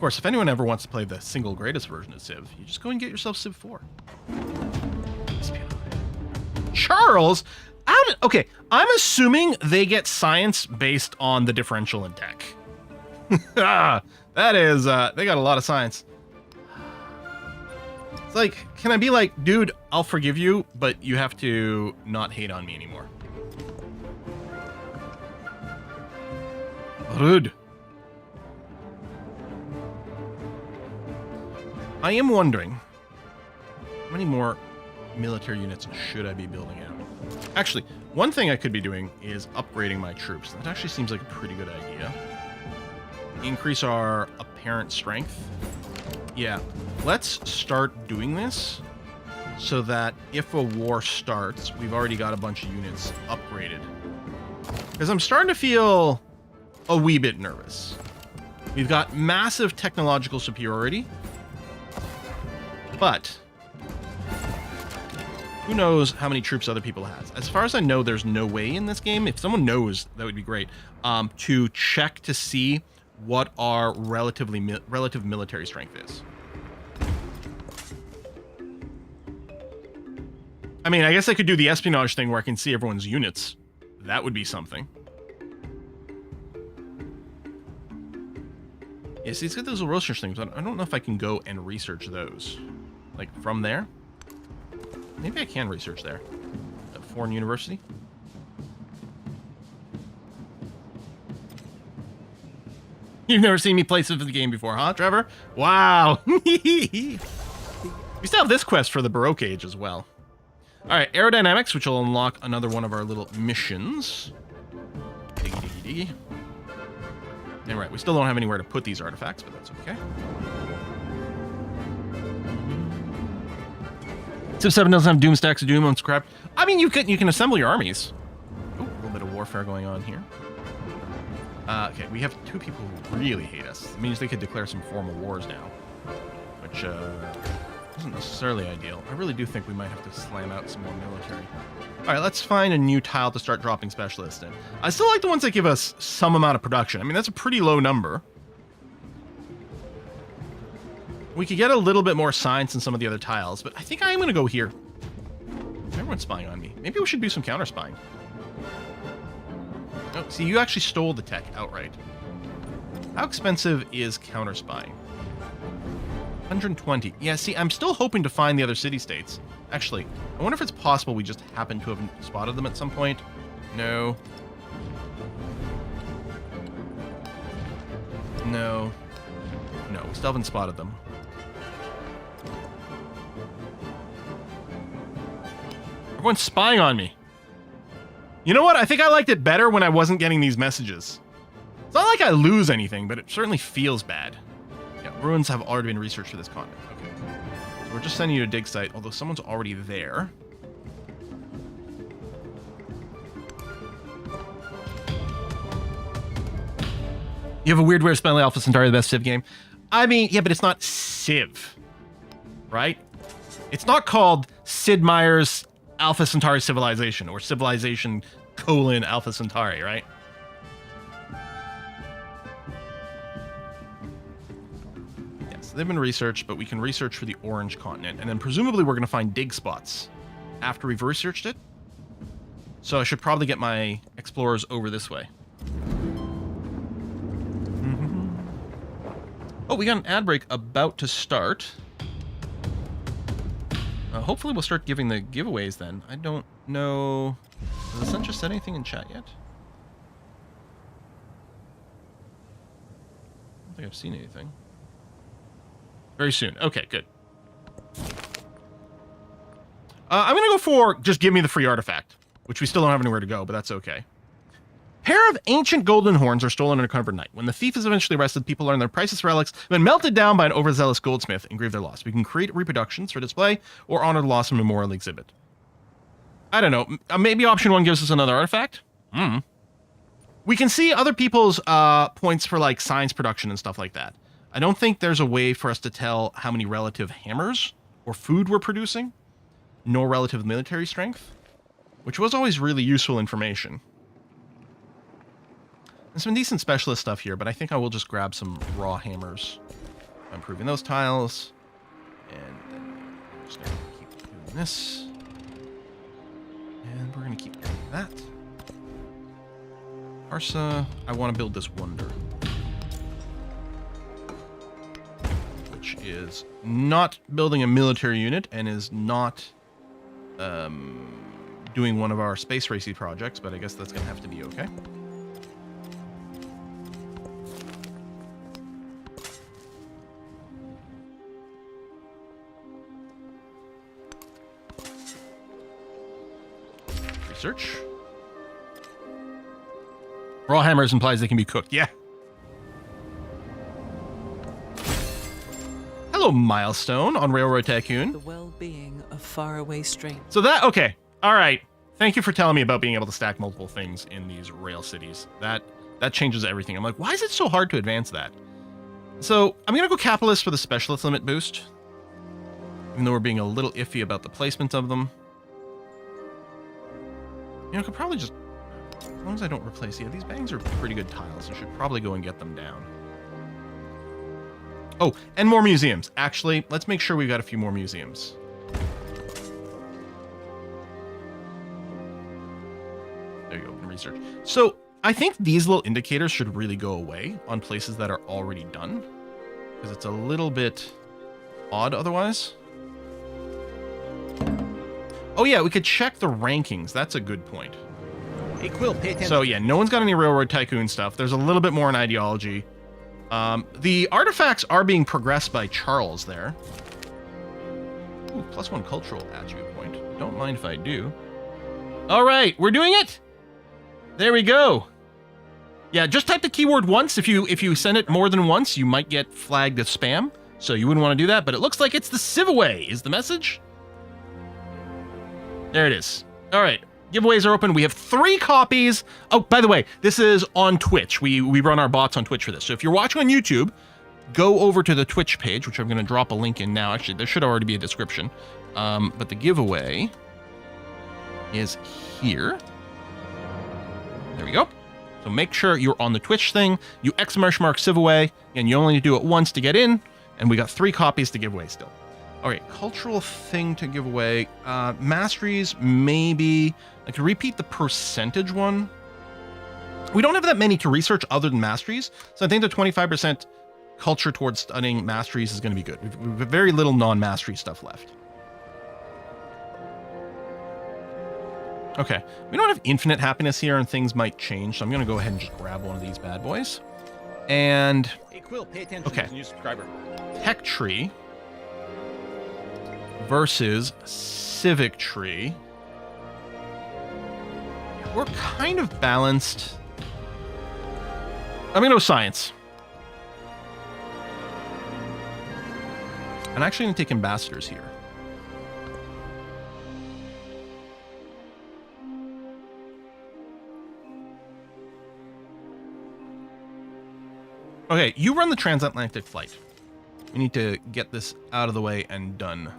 course, if anyone ever wants to play the single greatest version of Civ, you just go and get yourself Civ 4. Charles? Okay, I'm assuming they get science based on the differential in tech. That is, they got a lot of science. It's like, can I be like, dude, I'll forgive you, but you have to not hate on me anymore. Rude. I am wondering, how many more military units should I be building out? Actually, one thing I could be doing is upgrading my troops. That actually seems like a pretty good idea. Increase our apparent strength. Yeah, let's start doing this so that if a war starts, we've already got a bunch of units upgraded. Because I'm starting to feel a wee bit nervous. We've got massive technological superiority, but who knows how many troops other people has. As far as I know, there's no way in this game, if someone knows, that would be great, to check to see what our relative military strength is. I mean, I guess I could do the espionage thing where I can see everyone's units. That would be something. Yeah, see, it's got those research things, but I don't know if I can go and research those. Like, from there? Maybe I can research there. At foreign university? You've never seen me play Civ the game before, huh, Trevor? Wow! We still have this quest for the Baroque Age as well. Alright, aerodynamics, which will unlock another one of our little missions. Diggy, diggy, diggy. And right, we still don't have anywhere to put these artifacts, but that's okay. Civ 7 doesn't have Doom stacks of Doom on scrap. I mean, you can assemble your armies. Ooh, a little bit of warfare going on here. Okay, we have two people who really hate us. It means they could declare some formal wars now, which isn't necessarily ideal. I really do think we might have to slam out some more military. All right, let's find a new tile to start dropping specialists in. I still like the ones that give us some amount of production. I mean, that's a pretty low number. We could get a little bit more science in some of the other tiles, but I think I am going to go here. Everyone's spying on me. Maybe we should do some counter spying. Oh, see, you actually stole the tech outright. How expensive is counter spying? 120. Yeah, see, I'm still hoping to find the other city-states. Actually, I wonder if it's possible we just happen to have spotted them at some point. No. No. No, we still haven't spotted them. Everyone's spying on me. You know what? I think I liked it better when I wasn't getting these messages. It's not like I lose anything, but it certainly feels bad. Yeah, ruins have already been researched for this continent. Okay. So we're just sending you to a dig site, although someone's already there. You have a weird way of spelling Alpha Centauri, the best Civ game. I mean, yeah, but it's not Civ, right? It's not called Sid Meier's Alpha Centauri Civilization or Civilization : Alpha Centauri, right? Yes, they've been researched, but we can research for the Orange Continent, and then presumably we're going to find dig spots after we've researched it. So I should probably get my explorers over this way. Oh, we got an ad break about to start. Hopefully we'll start giving the giveaways then. I don't know. Has the Center said anything in chat yet? I don't think I've seen anything. Very soon. Okay, good. I'm going to go for just give me the free artifact, which we still don't have anywhere to go, but that's okay. Pair of ancient golden horns are stolen on a covered night. When the thief is eventually arrested, people learn their priceless relics have been melted down by an overzealous goldsmith and grieve their loss. We can create reproductions for display or honor the loss in memorial exhibit. I don't know. Maybe option 1 gives us another artifact? We can see other people's points for like science production and stuff like that. I don't think there's a way for us to tell how many relative hammers or food we're producing, nor relative military strength, which was always really useful information. There's some decent specialist stuff here, but I think I will just grab some raw hammers. improving those tiles. And then we're just going to keep doing this. And we're going to keep doing that. Arsa, I want to build this wonder. Which is not building a military unit and is not doing one of our space racy projects, but I guess that's going to have to be okay. Research. Raw hammers implies they can be cooked. Yeah. Hello, Milestone on Railroad Tycoon. The well-being of faraway strangers. So that, okay. All right. Thank you for telling me about being able to stack multiple things in these rail cities. That changes everything. I'm like, why is it so hard to advance that? So I'm going to go capitalist for the specialist limit boost. Even though we're being a little iffy about the placement of them. You know, I could probably just, as long as I don't replace, yeah, these bangs are pretty good tiles. I should probably go and get them down. Oh, and more museums. Actually, let's make sure we've got a few more museums. There you go, research. So I think these little indicators should really go away on places that are already done, because it's a little bit odd otherwise. Oh yeah, we could check the rankings. That's a good point. Hey, Quill, pay attention. So yeah, no one's got any Railroad Tycoon stuff. There's a little bit more in ideology. The artifacts are being progressed by Charles there. Ooh, +1 cultural attribute point. Don't mind if I do. All right, we're doing it. There we go. Yeah, just type the keyword once. If you send it more than once, you might get flagged as spam. So you wouldn't want to do that. But it looks like it's the giveaway is the message. There it is. All right. Giveaways are open. We have 3 copies. Oh, by the way, this is on Twitch. We run our bots on Twitch for this. So if you're watching on YouTube, go over to the Twitch page, which I'm going to drop a link in now. Actually, there should already be a description. But the giveaway is here. There we go. So make sure you're on the Twitch thing. You !mark giveaway, and you only do it once to get in. And we got 3 copies to give away still. All right, cultural thing to give away. Masteries, maybe. I could repeat the percentage one. We don't have that many to research other than masteries. So I think the 25% culture towards studying masteries is going to be good. We've very little non-mastery stuff left. Okay, we don't have infinite happiness here and things might change. So I'm going to go ahead and just grab one of these bad boys. And... Hey, Quill, pay attention. Okay. There's a new subscriber. Tech tree versus civic tree. We're kind of balanced. I'm gonna go science. I'm actually gonna take ambassadors here. Okay, you run the transatlantic flight. We need to get this out of the way and done.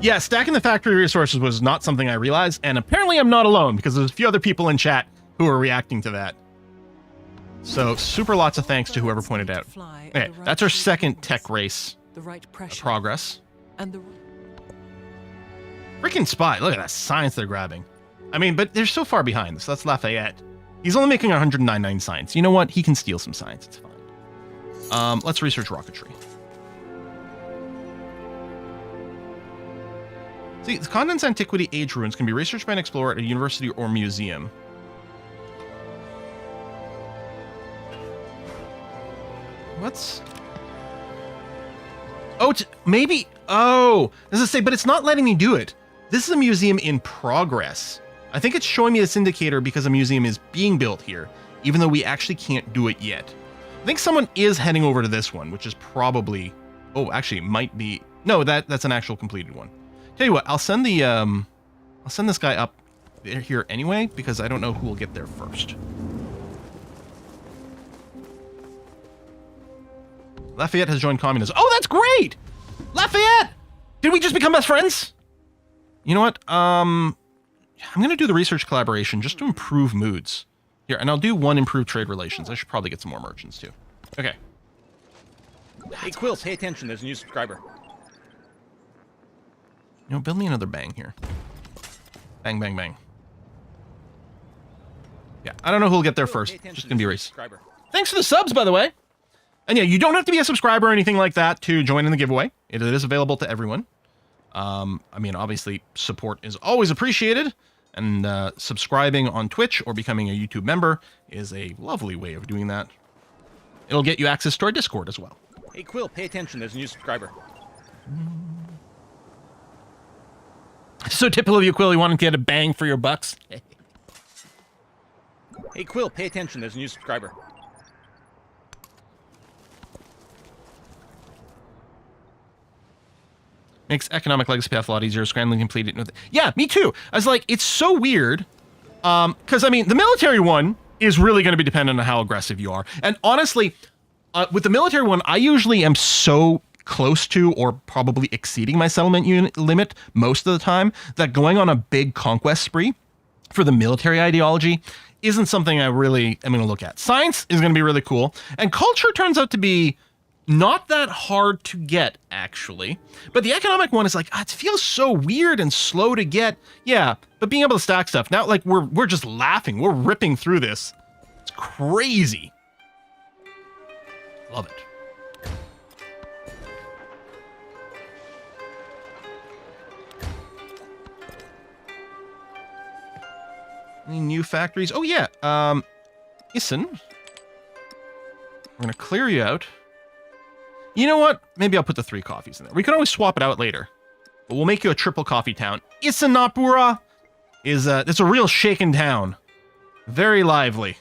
Yeah, stacking the factory resources was not something I realized, and apparently I'm not alone because there's a few other people in chat who are reacting to that. So super lots of thanks to whoever pointed out. Okay, that's our second tech race progress. And the Freaking spy, look at that science they're grabbing. I mean, but they're so far behind. So that's Lafayette. He's only making 199 science. You know what? He can steal some science. It's fine. Let's research rocketry. See, the continent's antiquity age ruins can be researched by an explorer at a university or museum. What's... Oh, it's maybe... Oh, as I say, but it's not letting me do it. This is a museum in progress. I think it's showing me this indicator because a museum is being built here, even though we actually can't do it yet. I think someone is heading over to this one, which is probably... Oh, actually, it might be... No, that's an actual completed one. Tell you what, I'll send the I'll send this guy up here anyway because I don't know who will get there first. Lafayette has joined communism. Oh, that's great! Lafayette! Did we just become best friends? You know what? I'm going to do the research collaboration just to improve moods. Here, and I'll do one improve trade relations. I should probably get some more merchants, too. Okay. Hey, Quill, pay attention. There's a new subscriber. You know, build me another bang here. Bang, bang, bang. Yeah, I don't know who'll get there first. Just going to be a race. Thanks for the subs, by the way. And yeah, you don't have to be a subscriber or anything like that to join in the giveaway. It is available to everyone. I mean, obviously, support is always appreciated. And subscribing on Twitch or becoming a YouTube member is a lovely way of doing that. It'll get you access to our Discord as well. Hey, Quill, pay attention. There's a new subscriber. So typical of you, Quill. You want to get a bang for your bucks? Hey, Quill, pay attention. There's a new subscriber. Makes economic legacy path a lot easier. Scrambling completed. Yeah, me too. I was like, it's so weird. Because, I mean, the military one is really going to be dependent on how aggressive you are. And honestly, with the military one, I usually am so close to or probably exceeding my settlement unit limit most of the time that going on a big conquest spree for the military ideology isn't something I really am going to look at. Science is going to be really cool. And culture turns out to be not that hard to get, actually. But the economic one is like, it feels so weird and slow to get. Yeah, but being able to stack stuff. Now, like, we're just laughing. We're ripping through this. It's crazy. Love it. Any new factories? Oh, yeah. Listen. We're going to clear you out. You know what? Maybe I'll put the 3 coffees in there. We can always swap it out later. But we'll make you a triple coffee town. Isanapura is it's a real shaken town. Very lively.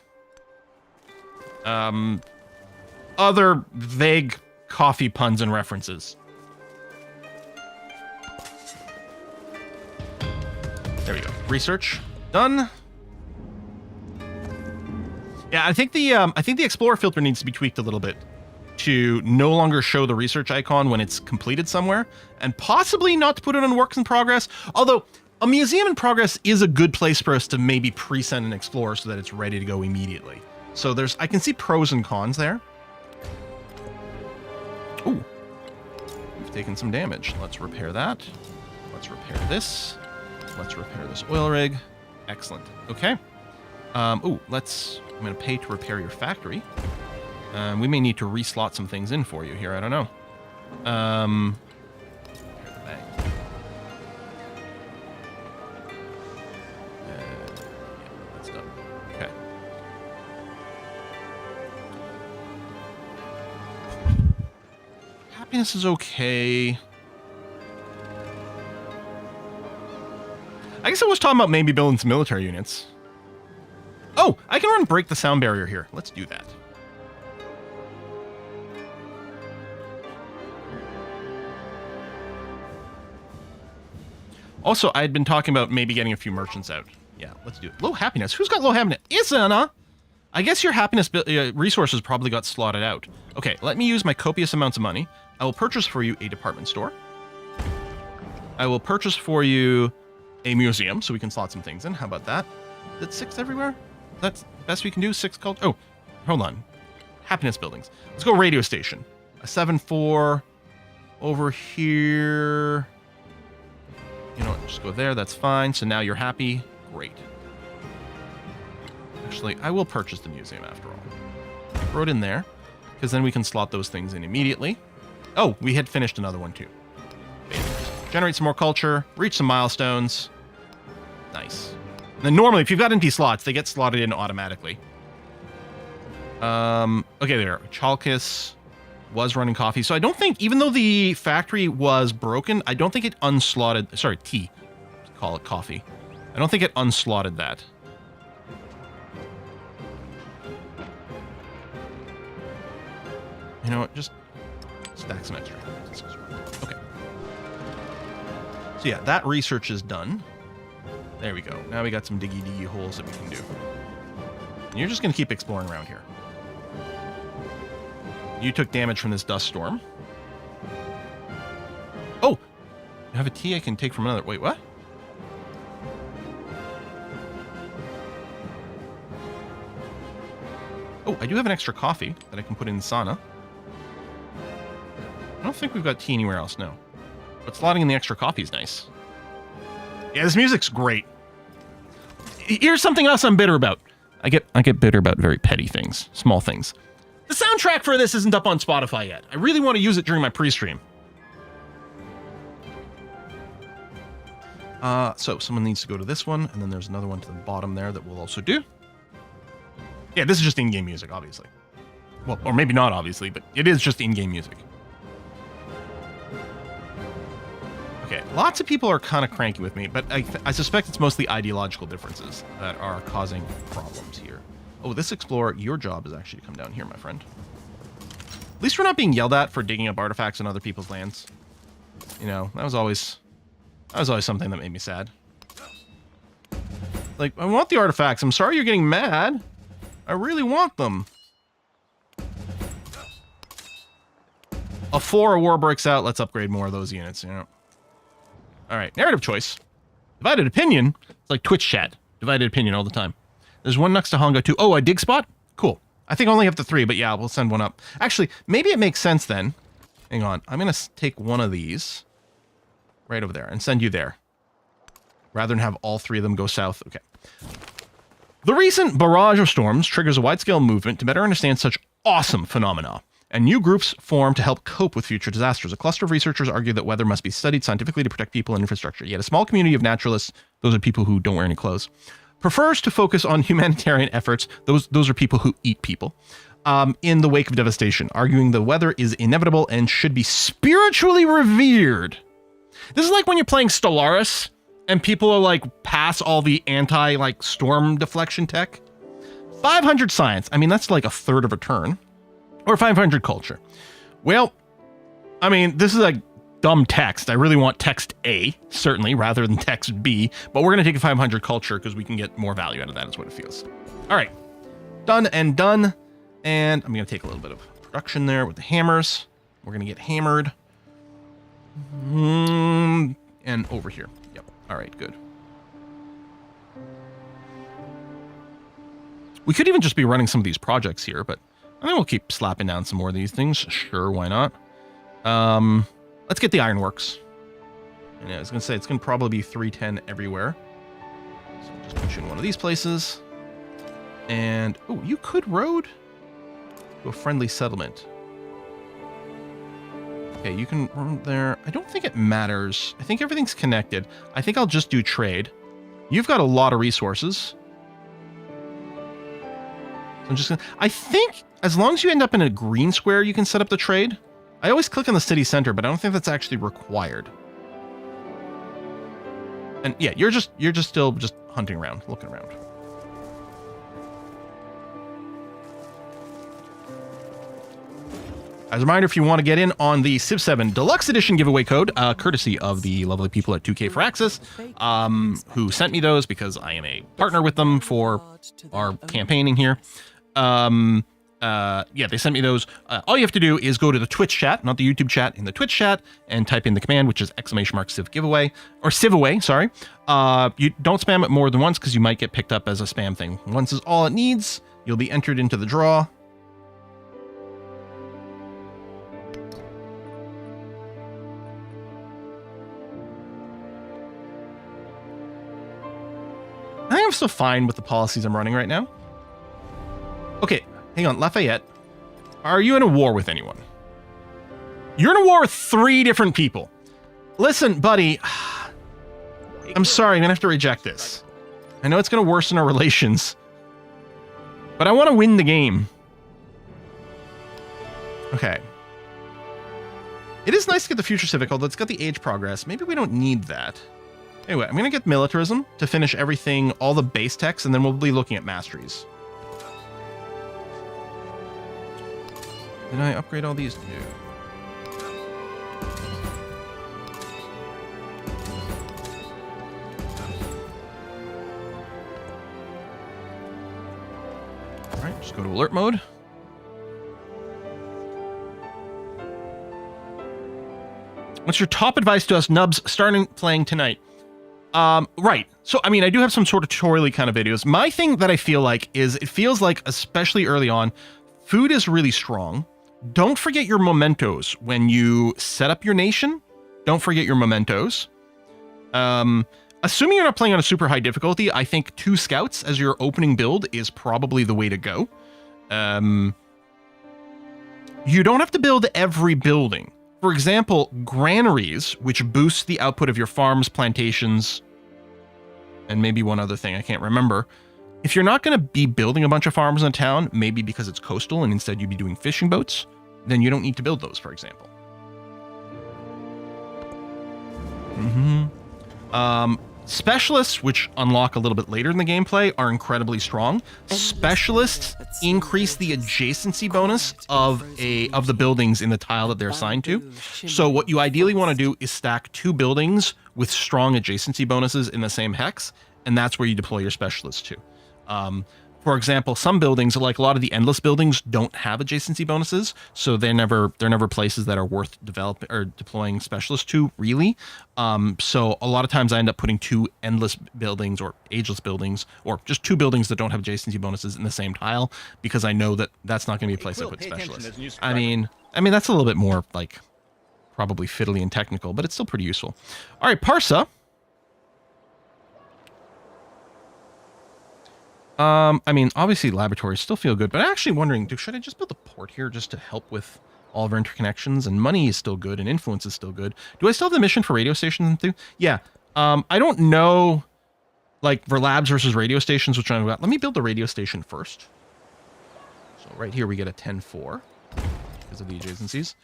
Other vague coffee puns and references. There we go. Research done. Yeah, I think the Explorer filter needs to be tweaked a little bit to no longer show the research icon when it's completed somewhere, and possibly not to put it on works in progress. Although a museum in progress is a good place for us to maybe pre-send an Explorer so that it's ready to go immediately. So I can see pros and cons there. Ooh, we've taken some damage. Let's repair that. Let's repair this. Let's repair this oil rig. Excellent. Okay. I'm going to pay to repair your factory. We may need to reslot some things in for you here. I don't know. Repair the bag. Yeah, that's done. Okay. Happiness is okay. I guess I was talking about maybe building some military units. Oh, I can run break the sound barrier here. Let's do that. Also, I had been talking about maybe getting a few merchants out. Yeah, let's do it. Low happiness. Who's got low happiness? Isana. I guess your happiness resources probably got slotted out. Okay, let me use my copious amounts of money. I will purchase for you a department store. I will purchase for you a museum so we can slot some things in. How about that? That's 6 everywhere? That's the best we can do? 6 culture? Oh, hold on. Happiness buildings. Let's go radio station. A 7-4 over here. You know what? Just go there. That's fine. So now you're happy. Great. Actually, I will purchase the museum after all. Throw it in there, because then we can slot those things in immediately. Oh, we had finished another one too. Generate some more culture. Reach some milestones. Nice. And then normally, if you've got empty slots, they get slotted in automatically. Okay, there. Chalkis was running coffee. So I don't think, even though the factory was broken, I don't think it unslotted... Sorry, tea. Call it coffee. I don't think it unslotted that. You know what? Just stack some extra. Okay. So yeah, that research is done. There we go. Now we got some diggy holes that we can do. And you're just going to keep exploring around here. You took damage from this dust storm. Oh! You have a tea I can take from another... Wait, what? Oh, I do have an extra coffee that I can put in the sauna. I don't think we've got tea anywhere else, no. But slotting in the extra coffee is nice. Yeah, this music's great. Here's something else I'm bitter about. I get bitter about very petty things, small things. The soundtrack for this isn't up on Spotify yet. I really want to use it during my pre-stream. So someone needs to go to this one, and then there's another one to the bottom there that we'll also do. Yeah, this is just in-game music, obviously. Well, or maybe not obviously, but it is just in-game music. Okay, lots of people are kind of cranky with me, but I suspect it's mostly ideological differences that are causing problems here. Oh, this explorer, your job is actually to come down here, my friend. At least we're not being yelled at for digging up artifacts in other people's lands. You know, that was always something that made me sad. Like, I want the artifacts. I'm sorry you're getting mad. I really want them. A 4 war breaks out. Let's upgrade more of those units, you know. All right, narrative choice. Divided opinion. It's like Twitch chat. Divided opinion all the time. There's one next to Hongo too. Oh, a dig spot? Cool. I think I only have the 3, but yeah, we'll send one up. Actually, maybe it makes sense then. Hang on. I'm going to take one of these right over there and send you there. Rather than have all 3 of them go south. Okay. The recent barrage of storms triggers a wide-scale movement to better understand such awesome phenomena, and new groups form to help cope with future disasters. A cluster of researchers argue that weather must be studied scientifically to protect people and infrastructure. Yet a small community of naturalists, those are people who don't wear any clothes, prefers to focus on humanitarian efforts, those are people who eat people, in the wake of devastation, arguing the weather is inevitable and should be spiritually revered. This is like when you're playing Stellaris, and people are like, pass all the storm deflection tech. 500 science. I mean, that's like a third of a turn. Or 500 culture. Well, I mean, this is like dumb text. I really want text A, certainly, rather than text B. But we're going to take a 500 culture because we can get more value out of that, is what it feels. All right. Done and done. And I'm going to take a little bit of production there with the hammers. We're going to get hammered. And over here. Yep. All right, good. We could even just be running some of these projects here, but I think we'll keep slapping down some more of these things. Sure, why not? Let's get the ironworks. And yeah, I was going to say, it's going to probably be 310 everywhere. So we'll just push in one of these places. And, oh, you could road to a friendly settlement. Okay, you can run there. I don't think it matters. I think everything's connected. I think I'll just do trade. You've got a lot of resources. So I'm just gonna, I think as long as you end up in a green square, you can set up the trade. I always click on the city center, but I don't think that's actually required. And yeah, you're just still just hunting around, looking around. As a reminder, if you want to get in on the Civ 7 Deluxe Edition giveaway code, courtesy of the lovely people at 2K for Access, who sent me those because I am a partner with them for our campaigning here. Yeah, they sent me those. All you have to do is go to the Twitch chat, not the YouTube chat, in the Twitch chat, and type in the command, which is !Civ giveaway, or Civaway, sorry. You don't spam it more than once because you might get picked up as a spam thing. Once is all it needs. You'll be entered into the draw. I think I'm still fine with the policies I'm running right now. Okay, hang on, Lafayette. Are you in a war with anyone? You're in a war with 3 different people. Listen, buddy. I'm sorry, I'm gonna have to reject this. I know it's gonna worsen our relations, but I want to win the game. Okay. It is nice to get the Future Civic, although it's got the age progress. Maybe we don't need that. Anyway, I'm going to get militarism to finish everything, all the base techs, and then we'll be looking at masteries. Did I upgrade all these? No. All right, just go to alert mode. What's your top advice to us nubs starting playing tonight? Right. So, I mean, I do have some sort of tutorial kind of videos. My thing that I feel like is it feels like, especially early on, food is really strong. Don't forget your mementos when you set up your nation. Don't forget your mementos. Assuming you're not playing on a super high difficulty, I think 2 scouts as your opening build is probably the way to go. You don't have to build every building. For example, granaries, which boost the output of your farms, plantations, and maybe one other thing I can't remember. If you're not going to be building a bunch of farms in a town, maybe because it's coastal and instead you'd be doing fishing boats, then you don't need to build those, for example. Specialists, which unlock a little bit later in the gameplay, are incredibly strong. Specialists increase the adjacency bonus of the buildings in the tile that they're assigned to. So what you ideally want to do is stack 2 buildings with strong adjacency bonuses in the same hex, and that's where you deploy your specialists to. For example, some buildings, like a lot of the endless buildings, don't have adjacency bonuses, so they're never places that are worth developing or deploying specialists to, really. So a lot of times I end up putting 2 endless buildings or ageless buildings, or just 2 buildings that don't have adjacency bonuses in the same tile, because I know that that's not going to be a place I put specialists. I mean that's a little bit more like probably fiddly and technical, but it's still pretty useful. All right, Parsa. I mean, obviously laboratories still feel good, but I'm actually wondering, should I just build a port here just to help with all of our interconnections? And money is still good and influence is still good. Do I still have the mission for radio stations and through? Yeah. I don't know, like, for labs versus radio stations, which I've got. Let me build the radio station first. So right here we get a 10-4 because of the adjacencies.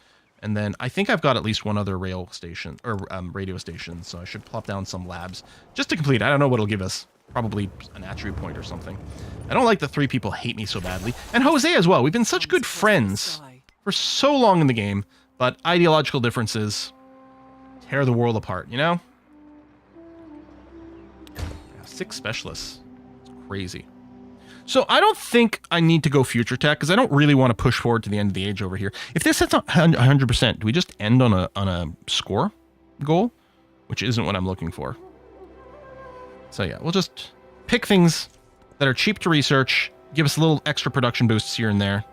And then I think I've got at least one other rail station or radio station, so I should plop down some labs just to complete. I don't know what it'll give us. Probably an attribute point or something. I don't like that 3 people hate me so badly. And Jose as well. We've been such good friends for so long in the game, but ideological differences tear the world apart, you know? 6 specialists. It's crazy. So I don't think I need to go future tech because I don't really want to push forward to the end of the age over here. If this hits 100%, do we just end on a score goal? Which isn't what I'm looking for. So yeah, we'll just pick things that are cheap to research, give us a little extra production boosts here and there.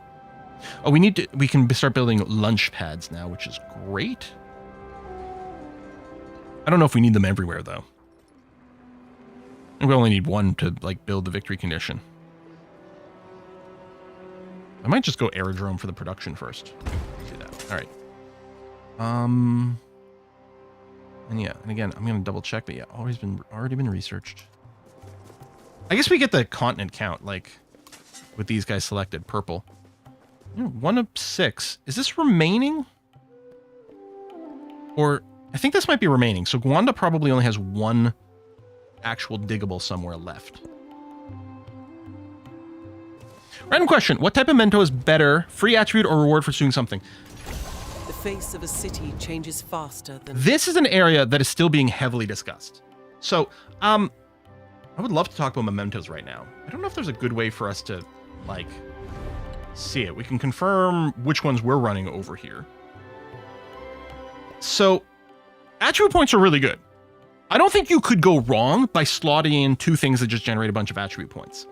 Oh, we can start building lunch pads now, which is great. I don't know if we need them everywhere though. We only need 1 to like build the victory condition. I might just go aerodrome for the production first. Let's do that. All right. And yeah, and again, I'm going to double check, but yeah, already been researched. I guess we get the continent count, like, with these guys selected, purple. 1 of 6. Is this remaining? Or, I think this might be remaining. So Gwanda probably only has 1 actual diggable somewhere left. Random question. What type of memento is better, free attribute or reward for doing something? The face of a city changes faster than... This is an area that is still being heavily discussed. So, I would love to talk about mementos right now. I don't know if there's a good way for us to, like, see it. We can confirm which ones we're running over here. So, attribute points are really good. I don't think you could go wrong by slotting in 2 things that just generate a bunch of attribute points.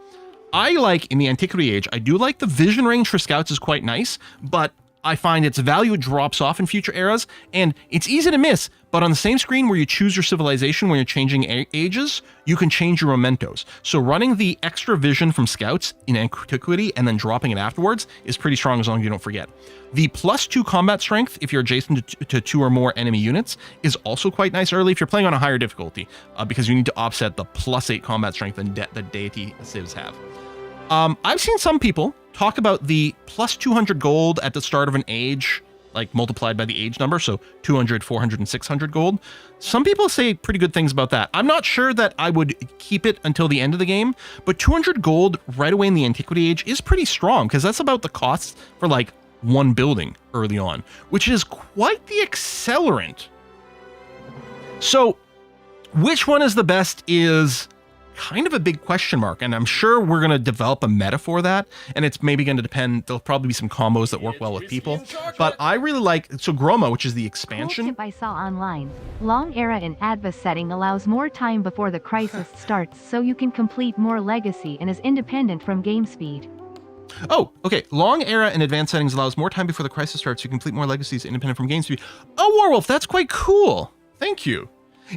I like, in the Antiquity Age, I do like the vision range for scouts is quite nice, but I find its value drops off in future eras, and it's easy to miss, but on the same screen where you choose your civilization when you're changing ages, you can change your mementos. So running the extra vision from scouts in Antiquity and then dropping it afterwards is pretty strong as long as you don't forget. The +2 combat strength, if you're adjacent to 2 or more enemy units, is also quite nice early if you're playing on a higher difficulty, because you need to offset the +8 combat strength that deity civs have. I've seen some people talk about the +200 gold at the start of an age, like multiplied by the age number, so 200, 400, and 600 gold. Some people say pretty good things about that. I'm not sure that I would keep it until the end of the game, but 200 gold right away in the Antiquity Age is pretty strong, because that's about the cost for like 1 building early on, which is quite the accelerant. So which one is the best is kind of a big question mark, and I'm sure we're going to develop a meta for that, and it's maybe going to depend. There'll probably be some combos that work well with people, but I really like, so Groma, which is the expansion. Cool tip I saw online. Long era in Adva setting allows more time before the crisis starts, so you can complete more legacy and is independent from game speed. Oh, okay. Long era in advanced settings allows more time before the crisis starts. You complete more legacies independent from game speed. Oh, Warwolf, that's quite cool. Thank you.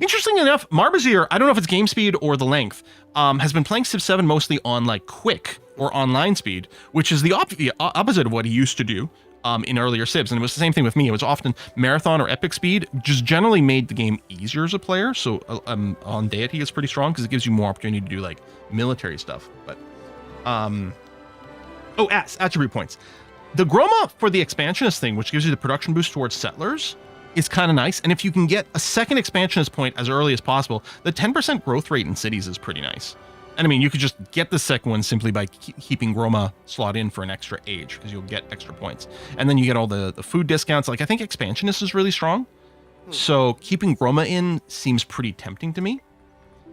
Interestingly enough, Marbazir, I don't know if it's game speed or the length, has been playing Civ 7 mostly on like quick or online speed, which is the opposite of what he used to do in earlier Civs. And it was the same thing with me. It was often marathon or epic speed, just generally made the game easier as a player. So on deity, it's pretty strong because it gives you more opportunity to do like military stuff. But oh, attribute points. The Groma for the expansionist thing, which gives you the production boost towards settlers, is kind of nice. And if you can get a second expansionist point as early as possible, the 10% growth rate in cities is pretty nice. And I mean, you could just get the second one simply by keeping Groma slot in for an extra age, because you'll get extra points. And then you get all the food discounts. Like, I think expansionist is really strong. So keeping Groma in seems pretty tempting to me.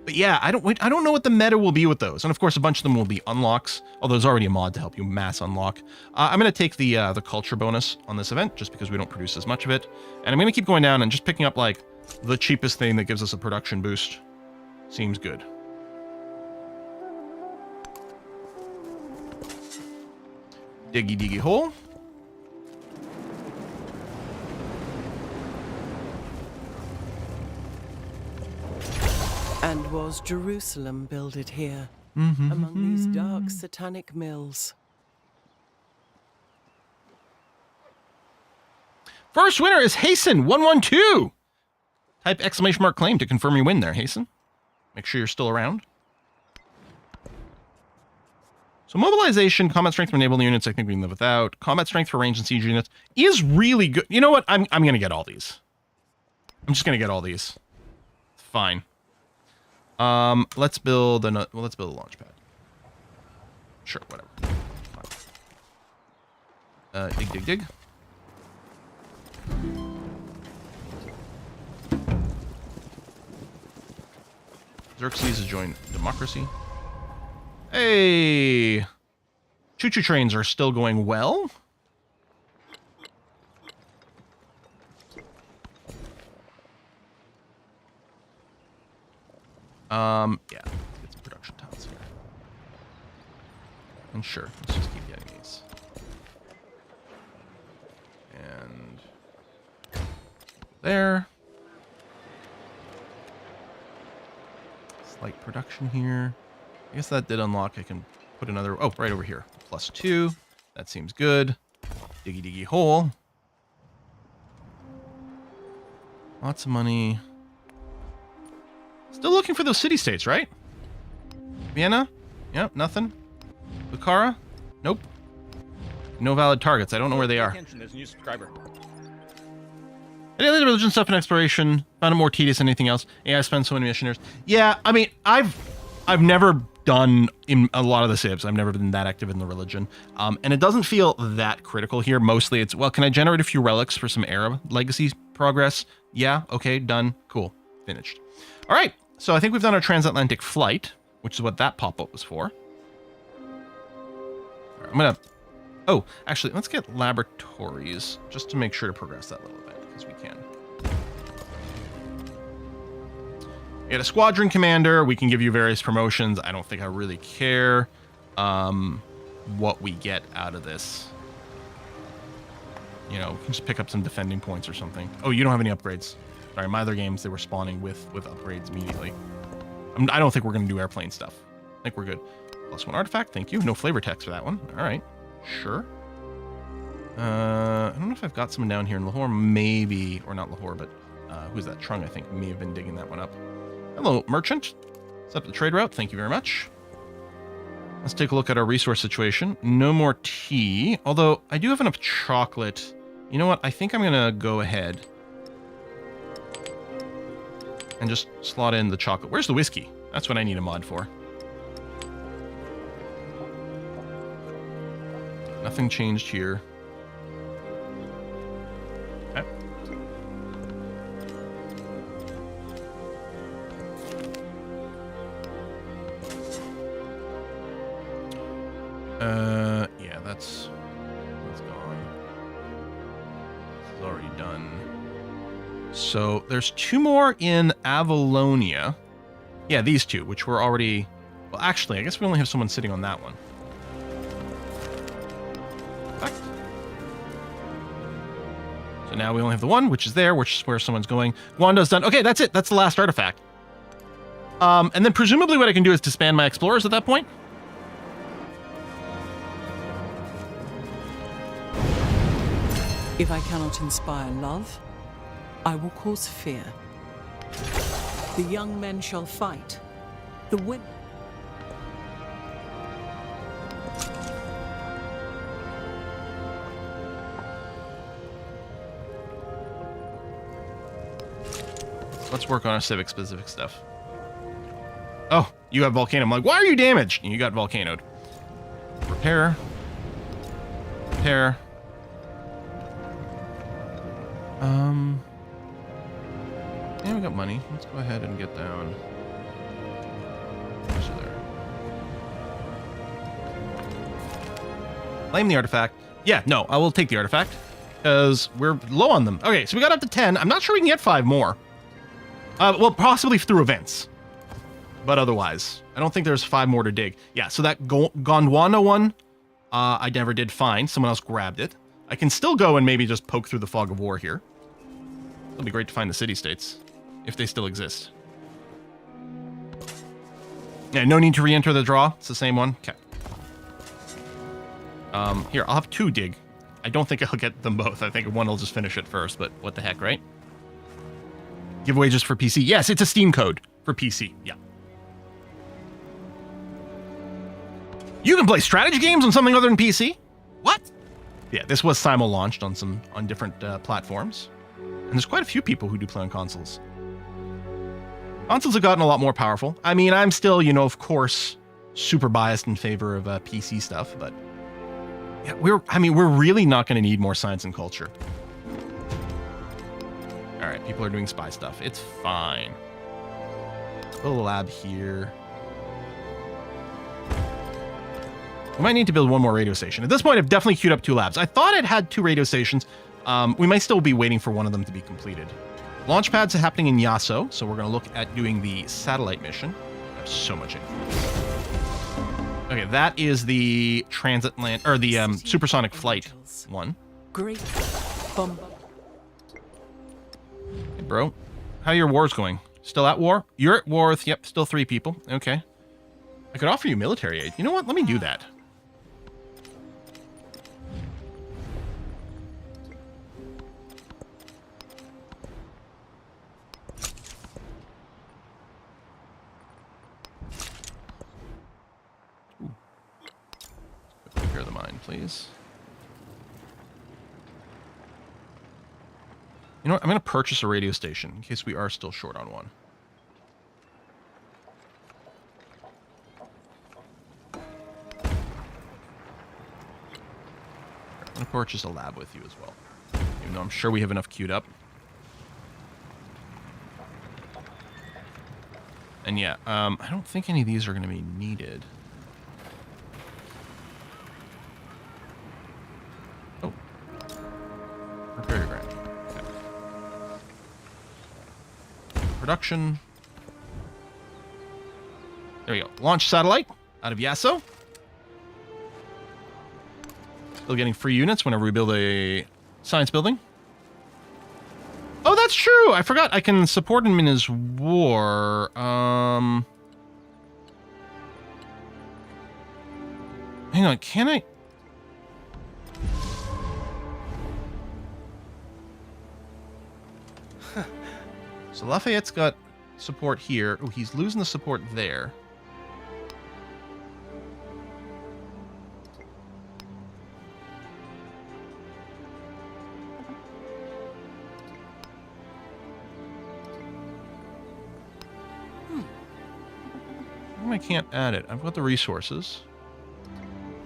But yeah, I don't know what the meta will be with those. And of course, a bunch of them will be unlocks, although there's already a mod to help you mass unlock. I'm going to take the culture bonus on this event, just because we don't produce as much of it. And I'm going to keep going down and just picking up, like, the cheapest thing that gives us a production boost. Seems good. Diggy diggy hole. And was Jerusalem builded here, among these dark satanic mills? First winner is Hasten112. Type exclamation mark claim to confirm your win there, Hasten. Make sure you're still around. So mobilization, combat strength for enabled units, I think we can live without. Combat strength for range and siege units is really good. You know what? I'm going to get all these. I'm just going to get all these. Fine. Let's build a launch pad. Sure, whatever. Dig. Xerxes has joined democracy. Hey! Choo-choo trains are still going well. Yeah, let's get some production tiles here. And sure, let's just keep getting these. And there. Slight production here. I guess that did unlock. I can put another, oh, right over here. +2. That seems good. Diggy hole. Lots of money. Still looking for those city-states, right? Vienna? Yep, nothing. Bukhara? Nope. No valid targets. I don't know where they are. Attention, there's a new subscriber. Any other religion stuff and exploration? Found it more tedious than anything else. Yeah, I spent so many missionaries. Yeah, I mean, I've never done in a lot of the civs. I've never been that active in the religion. And it doesn't feel that critical here. Mostly it's, well, can I generate a few relics for some Arab legacy progress? Yeah, okay, done. Cool. Finished. All right. So I think we've done our transatlantic flight, which is what that pop-up was for. Right, I'm going to... Oh, actually, let's get laboratories, just to make sure to progress that a little bit, because we can. We had a squadron commander. We can give you various promotions. I don't think I really care what we get out of this. You know, we can just pick up some defending points or something. Oh, you don't have any upgrades. Sorry, my other games, they were spawning with upgrades immediately. I don't think we're going to do airplane stuff. I think we're good. +1 artifact, thank you. No flavor text for that one. All right, sure. I don't know if I've got someone down here in Lahore, maybe, or not Lahore, but who's that? Trung, I think, may have been digging that one up. Hello, merchant. Set up the trade route, thank you very much. Let's take a look at our resource situation. No more tea, although I do have enough chocolate. You know what? I think I'm going to go ahead and just slot in the chocolate. Where's the whiskey? That's what I need a mod for. Nothing changed here. Okay. already done. So there's 2 more in Avalonia. Yeah, these 2, which were already... Well, actually, I guess we only have someone sitting on that one. Perfect. So now we only have the one, which is there, which is where someone's going. Guando's done. Okay, that's it. That's the last artifact. And then presumably what I can do is disband my explorers at that point. If I cannot inspire love, I will cause fear. The young men shall fight. The women... Let's work on our civic-specific stuff. Oh, you got volcano. I'm like, why are you damaged? And you got volcanoed. Repair. Repair. Yeah, we got money. Let's go ahead and get down. So there. Claim the artifact. Yeah, no, I will take the artifact. Because we're low on them. Okay, so we got up to 10. I'm not sure we can get 5 more. Well, possibly through events. But otherwise, I don't think there's 5 more to dig. Yeah, so that Gondwana one, I never did find. Someone else grabbed it. I can still go and maybe just poke through the fog of war here. It'll be great to find the city-states, if they still exist. Yeah, no need to re-enter the draw. It's the same one. Okay. Here, I'll have 2 dig. I don't think I'll get them both. I think one will just finish it first, but what the heck, right? Giveaway just for PC. Yes, it's a Steam code for PC. Yeah. You can play strategy games on something other than PC? What? Yeah, this was simul-launched on different platforms. And there's quite a few people who do play on consoles. Consoles have gotten a lot more powerful. I mean, I'm still, you know, of course, super biased in favor of PC stuff, but yeah, we're really not going to need more science and culture. All right, people are doing spy stuff. It's fine. Build a lab here. We might need to build 1 more radio station. At this point, I've definitely queued up 2 labs. I thought it had 2 radio stations. We might still be waiting for one of them to be completed. Launch pads are happening in Yaso, so we're going to look at doing the satellite mission. I have so much info. Okay, that is the transit land, or the supersonic flight one. Great bomb. Hey, bro, how are your wars going? Still at war? You're at war with, yep, still 3 people. Okay. I could offer you military aid. You know what? Let me do that. Repair the mine, please. You know what? I'm going to purchase a radio station in case we are still short on one. I'm going to purchase a lab with you as well. Even though I'm sure we have enough queued up. And yeah, I don't think any of these are going to be needed. Oh. Repair your grant. Okay. Production. There we go. Launch satellite out of Yaso. Still getting free units whenever we build a science building. Oh, that's true. I forgot I can support him in his war. Hang on, can I? So Lafayette's got support here. Oh, he's losing the support there. I can't add it. I've got the resources.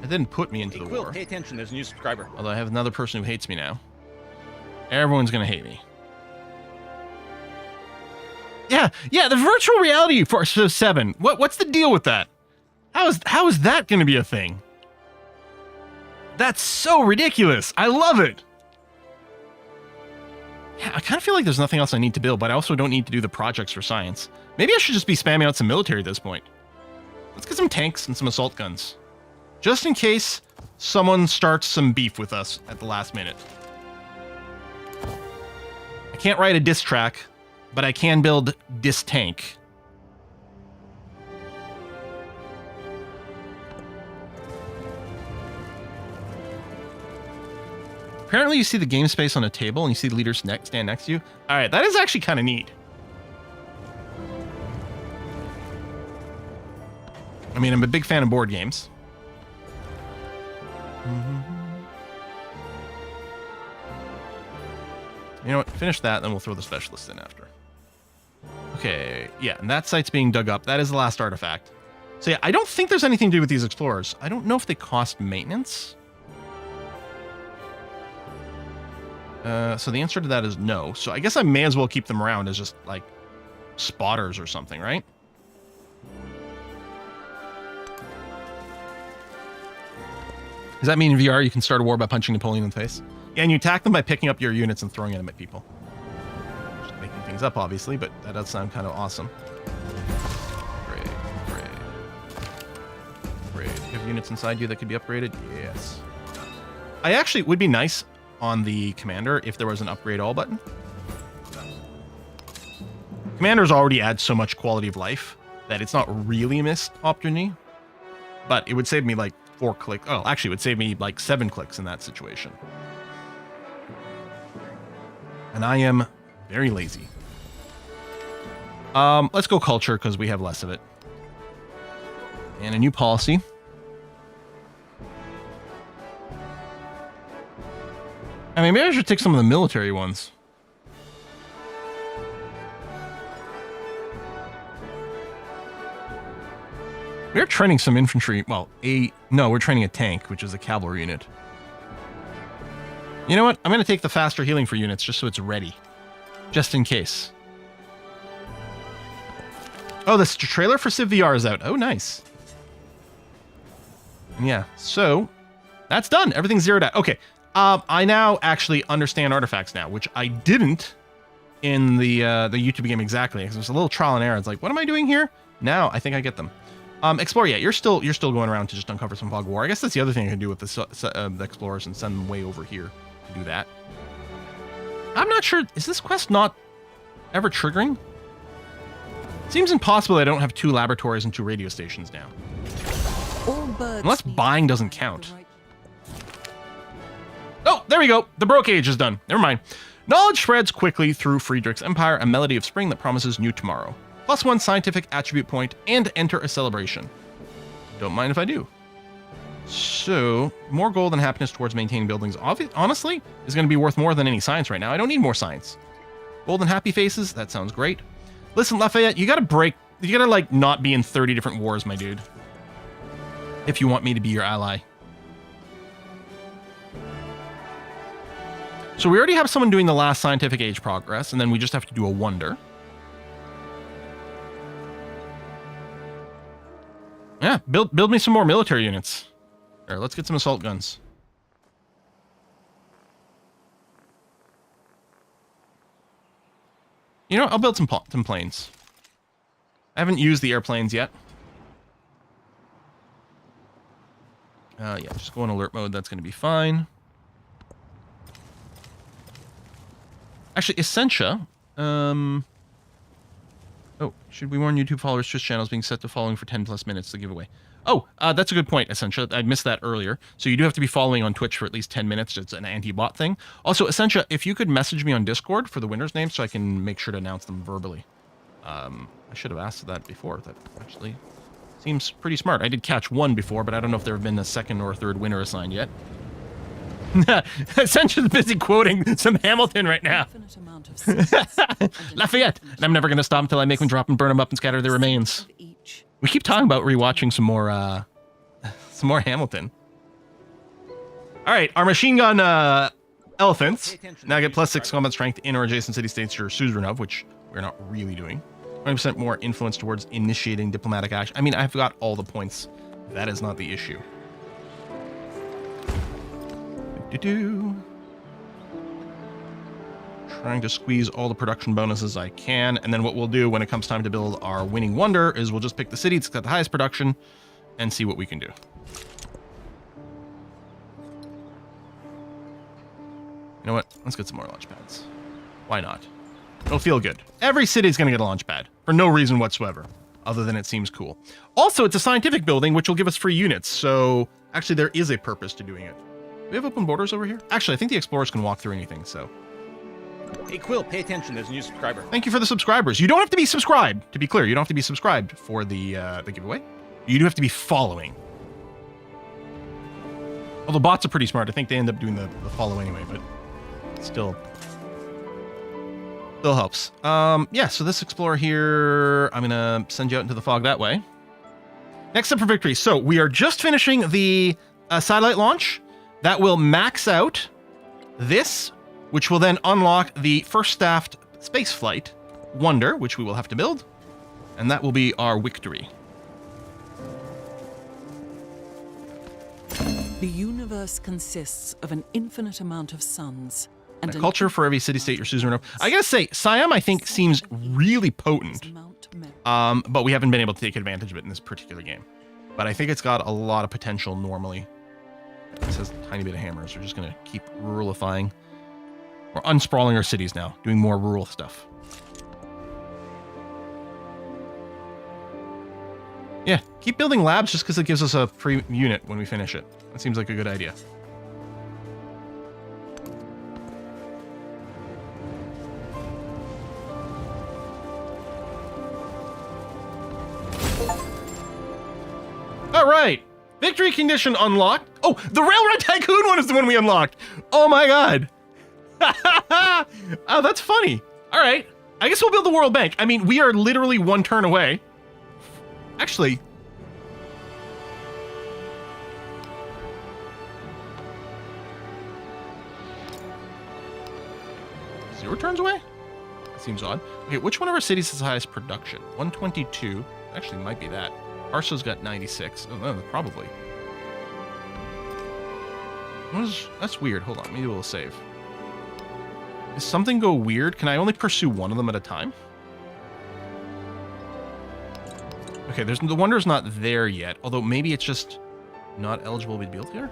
It didn't put me into the war. Pay attention, there's a new subscriber. Although I have another person who hates me now. Everyone's gonna hate me. Yeah, the virtual reality for 7. What's the deal with that? How is that gonna be a thing? That's so ridiculous. I love it. I kind of feel like there's nothing else I need to build, but I also don't need to do the projects for science. Maybe I should just be spamming out some military at this point. Let's get some tanks and some assault guns. Just in case someone starts some beef with us at the last minute. I can't write a diss track, but I can build diss tank. Apparently you see the game space on a table and you see the leaders stand next to you. All right, that is actually kind of neat. I mean, I'm a big fan of board games. You know what? Finish that, then we'll throw the specialist in after. Okay, yeah, and that site's being dug up. That is the last artifact. So yeah, I don't think there's anything to do with these explorers. I don't know if they cost maintenance. So the answer to that is no. So I guess I may as well keep them around as just, like, spotters or something, right? Does that mean in VR you can start a war by punching Napoleon in the face? Yeah, and you attack them by picking up your units and throwing them at people. Just making things up, obviously, but that does sound kind of awesome. Great. You have units inside you that could be upgraded? Yes. I actually, it would be nice on the commander if there was an upgrade all button. Commanders already add so much quality of life that it's not really a missed opportunity, but it would save me like 4 clicks. Oh, actually, it would save me like 7 clicks in that situation. And I am very lazy. Let's go culture because we have less of it. And a new policy. I mean, maybe I should take some of the military ones. We're training some infantry. Well, no, we're training a tank, which is a cavalry unit. You know what? I'm going to take the faster healing for units just so it's ready. Just in case. Oh, this trailer for Civ VR is out. Oh, nice. Yeah, so that's done. Everything's zeroed out. Okay. I now actually understand artifacts now, which I didn't in the YouTube game exactly. Because there's a little trial and error. It's like, what am I doing here? Now I think I get them. Explore, yeah, you're still going around to just uncover some fog of war. I guess that's the other thing I can do with the explorers and send them way over here to do that. I'm not sure. Is this quest not ever triggering? Seems impossible I don't have 2 laboratories and 2 radio stations now. Unless buying doesn't count. Oh, there we go. The Broke Age is done. Never mind. Knowledge spreads quickly through Friedrich's empire, a melody of spring that promises new tomorrow. +1 scientific attribute point, and enter a celebration. Don't mind if I do. So, more gold and happiness towards maintaining buildings, honestly, is going to be worth more than any science right now. I don't need more science. Gold and happy faces, that sounds great. Listen, Lafayette, you gotta break, you gotta, like, not be in 30 different wars, my dude. If you want me to be your ally. So we already have someone doing the last scientific age progress, and then we just have to do a wonder. Yeah, build me some more military units. All right, let's get some assault guns. You know, I'll build some planes. I haven't used the airplanes yet. Yeah, just go in alert mode. That's going to be fine. Actually, Essentia. Oh, should we warn YouTube followers Twitch channels being set to following for 10+ minutes to give away? Oh, that's a good point, Essentia. I missed that earlier. So you do have to be following on Twitch for at least 10 minutes. It's an anti-bot thing. Also, Essentia, if you could message me on Discord for the winner's name so I can make sure to announce them verbally. I should have asked that before. That actually seems pretty smart. I did catch one before, but I don't know if there have been a second or a third winner assigned yet. Essentially busy quoting some Hamilton right now. Lafayette, and I'm never going to stop until I make them drop and burn them up and scatter their remains. We keep talking about rewatching some more Hamilton. All right, our machine gun elephants now get +6 combat strength in or adjacent city states to Suzerainov, which we're not really doing. 20% more influence towards initiating diplomatic action. I mean, I've got all the points. That is not the issue. Trying to squeeze all the production bonuses I can. And then what we'll do when it comes time to build our winning wonder is we'll just pick the city that's got the highest production and see what we can do. You know what? Let's get some more launch pads. Why not? It'll feel good. Every city's going to get a launch pad for no reason whatsoever, other than it seems cool. Also, it's a scientific building, which will give us free units. So actually, there is a purpose to doing it. Do we have open borders over here? Actually, I think the explorers can walk through anything, so. Hey, Quill, pay attention. There's a new subscriber. Thank you for the subscribers. You don't have to be subscribed. To be clear, you don't have to be subscribed for the giveaway. You do have to be following. Although bots are pretty smart. I think they end up doing the follow anyway, but still helps. Yeah, so this explorer here, I'm going to send you out into the fog that way. Next up for victory. So we are just finishing the satellite launch. That will max out this, which will then unlock the first staffed spaceflight wonder, which we will have to build. And that will be our victory. The universe consists of an infinite amount of suns. And a culture for every city-state or suzerain. I gotta say, Siam, I think, seems really potent. But we haven't been able to take advantage of it in this particular game. But I think it's got a lot of potential normally. It says a tiny bit of hammers. We're just gonna keep ruralifying. We're unsprawling our cities now, doing more rural stuff. Yeah, keep building labs just because it gives us a free unit when we finish it. That seems like a good idea. All right, victory condition unlocked. Oh, the Railroad Tycoon one is the one we unlocked. Oh my God. Oh, that's funny. All right, I guess we'll build the World Bank. I mean, we are literally one turn away. Actually, 0 turns away? That seems odd. Okay, which one of our cities has the highest production? 122. Actually, might be that. Arso's got 96. Oh, no, probably. That's weird. Hold on, maybe we'll save. Does something go weird? Can I only pursue one of them at a time? Okay, the wonder's not there yet, although maybe it's just not eligible to be built here?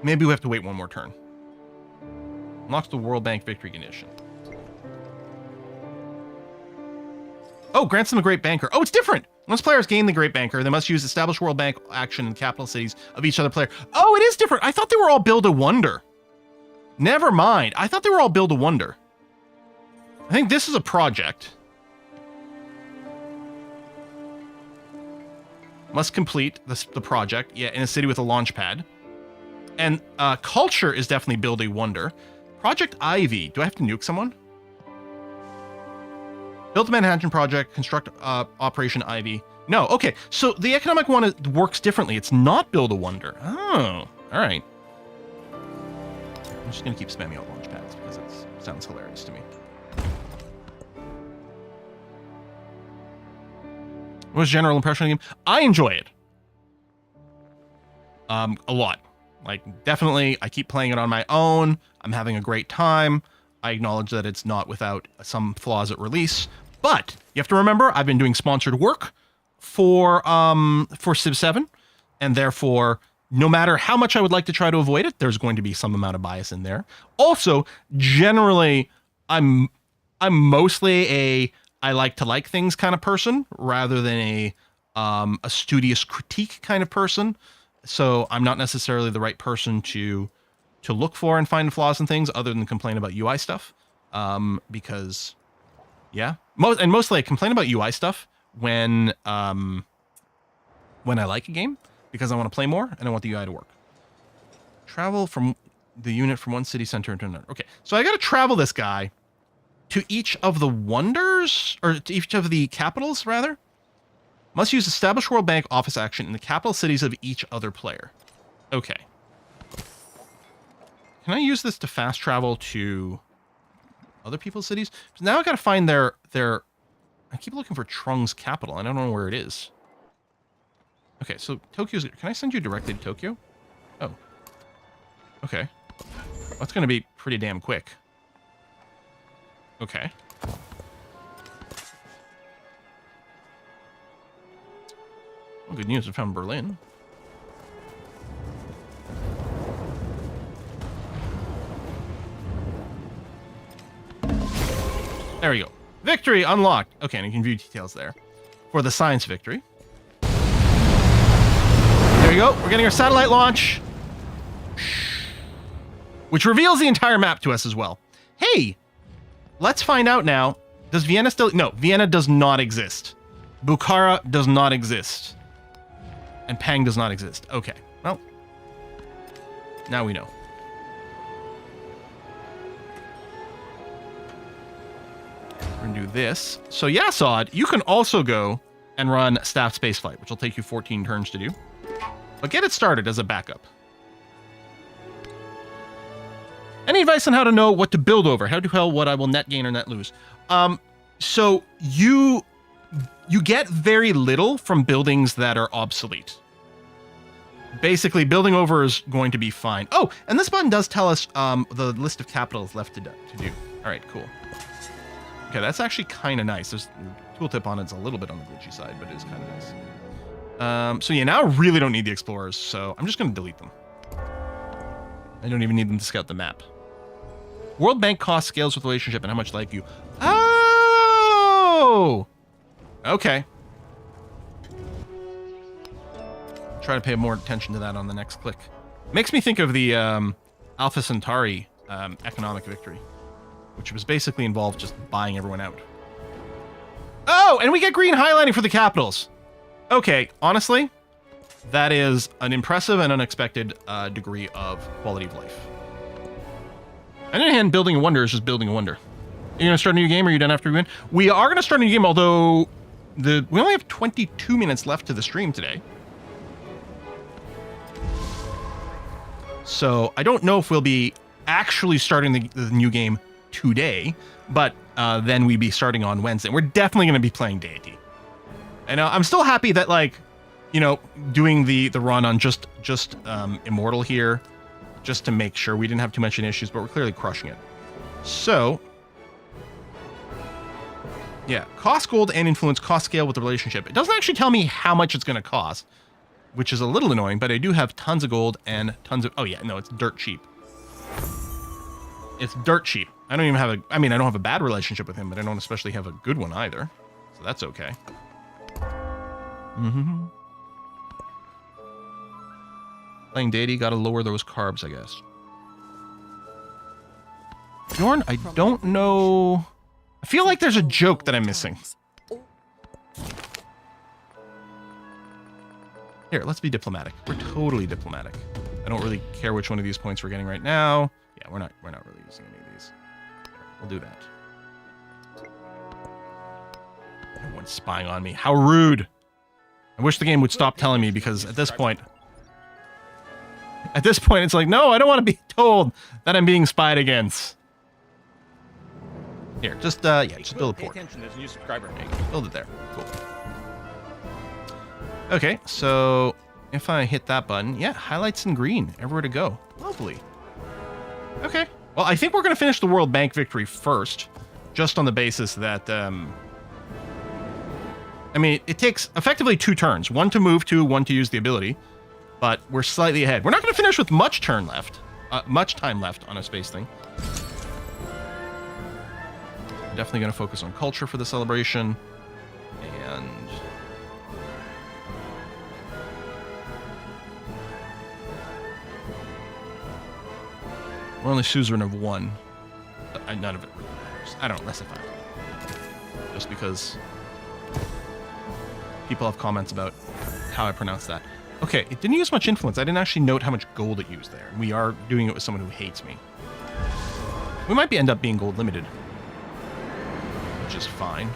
Maybe we have to wait one more turn. Unlocks the World Bank victory condition. Oh, grants them a Great Banker. Oh, it's different! Once players gain the Great Banker, they must use established World Bank action in capital cities of each other player. Oh, it is different! I thought they were all build a wonder. Never mind. I thought they were all build a wonder. I think this is a project. Must complete the project, yeah, in a city with a launch pad. And culture is definitely build a wonder. Project Ivy. Do I have to nuke someone? Build a Manhattan project, construct Operation Ivy. No, okay. So the economic one works differently. It's not build a wonder. Oh, all right. I'm just going to keep spamming out launch pads because it sounds hilarious to me. What's your general impression of the game? I enjoy it. A lot. Like, definitely, I keep playing it on my own. I'm having a great time. I acknowledge that it's not without some flaws at release. But you have to remember, I've been doing sponsored work for Civ 7. And therefore, no matter how much I would like to try to avoid it, there's going to be some amount of bias in there. Also, generally, I'm mostly a I like to like things kind of person rather than a studious critique kind of person. So I'm not necessarily the right person to look for and find flaws in things other than complain about UI stuff. Because, yeah. Mostly I complain about UI stuff when I like a game because I want to play more and I want the UI to work. Travel from the unit from one city center to another. Okay, so I got to travel this guy to each of the wonders, or to each of the capitals, rather. Must use established World Bank office action in the capital cities of each other player. Okay. Can I use this to fast travel to other people's cities? Now I got to find their. I keep looking for Trung's capital. I don't know where it is. Okay, so Tokyo's. Can I send you directly to Tokyo? Oh. Okay. That's going to be pretty damn quick. Okay. Well, good news, we found Berlin. There we go. Victory unlocked. Okay, and you can view details there for the science victory. There we go. We're getting our satellite launch, which reveals the entire map to us as well. Hey, let's find out now. Does Vienna still... No, Vienna does not exist. Bukhara does not exist. And Pang does not exist. Okay, well, now we know. We're gonna do this. So yeah, Sod, you can also go and run staff spaceflight, which will take you 14 turns to do. But get it started as a backup. Any advice on how to know what to build over? How to tell what I will net gain or net lose? So you get very little from buildings that are obsolete. Basically, building over is going to be fine. Oh, and this button does tell us the list of capitals left to do. All right, cool. Okay, that's actually kind of nice. There's tooltip on it's a little bit on the glitchy side, but it is kind of nice. So yeah, now I really don't need the explorers, so I'm just going to delete them. I don't even need them to scout the map. World Bank cost scales with relationship and how much life you... Oh! Okay. Try to pay more attention to that on the next click. Makes me think of the Alpha Centauri economic victory, which was basically involved just buying everyone out. Oh, and we get green highlighting for the capitals. Okay, honestly, that is an impressive and unexpected degree of quality of life. On the other hand, building a wonder is just building a wonder. Are you going to start a new game or are you done after we win? We are going to start a new game, although we only have 22 minutes left to the stream today. So I don't know if we'll be actually starting the new game today, but then we'd be starting on Wednesday. We're definitely going to be playing Deity. And I'm still happy that, like, you know, doing the run on just Immortal here, just to make sure we didn't have too much issues, but we're clearly crushing it. So, yeah, cost gold and influence cost scale with the relationship. It doesn't actually tell me how much it's going to cost, which is a little annoying, but I do have tons of gold and tons of... Oh, yeah, no, it's dirt cheap. It's dirt cheap. I don't even have I mean, I don't have a bad relationship with him, but I don't especially have a good one either. So that's okay. Mm-hmm. Playing Deity, gotta lower those carbs, I guess. Bjorn, I don't know... I feel like there's a joke that I'm missing. Here, let's be diplomatic. We're totally diplomatic. I don't really care which one of these points we're getting right now. Yeah, we're not really using any of these. We'll do that. Everyone's spying on me. How rude! I wish the game would stop telling me, because at this point, it's like, no, I don't want to be told that I'm being spied against. Here, just just build a port. Pay attention, there's a new subscriber. Build it there. Cool. Okay, so if I hit that button, yeah, highlights in green, everywhere to go. Lovely. Okay. Well, I think we're going to finish the World Bank victory first, just on the basis that, I mean, it takes effectively 2 turns. 1 to move to, 1 to use the ability, but we're slightly ahead. We're not going to finish with much time left on a space thing. Definitely going to focus on culture for the celebration, and... we're only suzerain of 1. None of it really matters. I don't know, less than 5. Just because people have comments about how I pronounce that. Okay, it didn't use much influence. I didn't actually note how much gold it used there. We are doing it with someone who hates me. We might end up being gold limited, which is fine.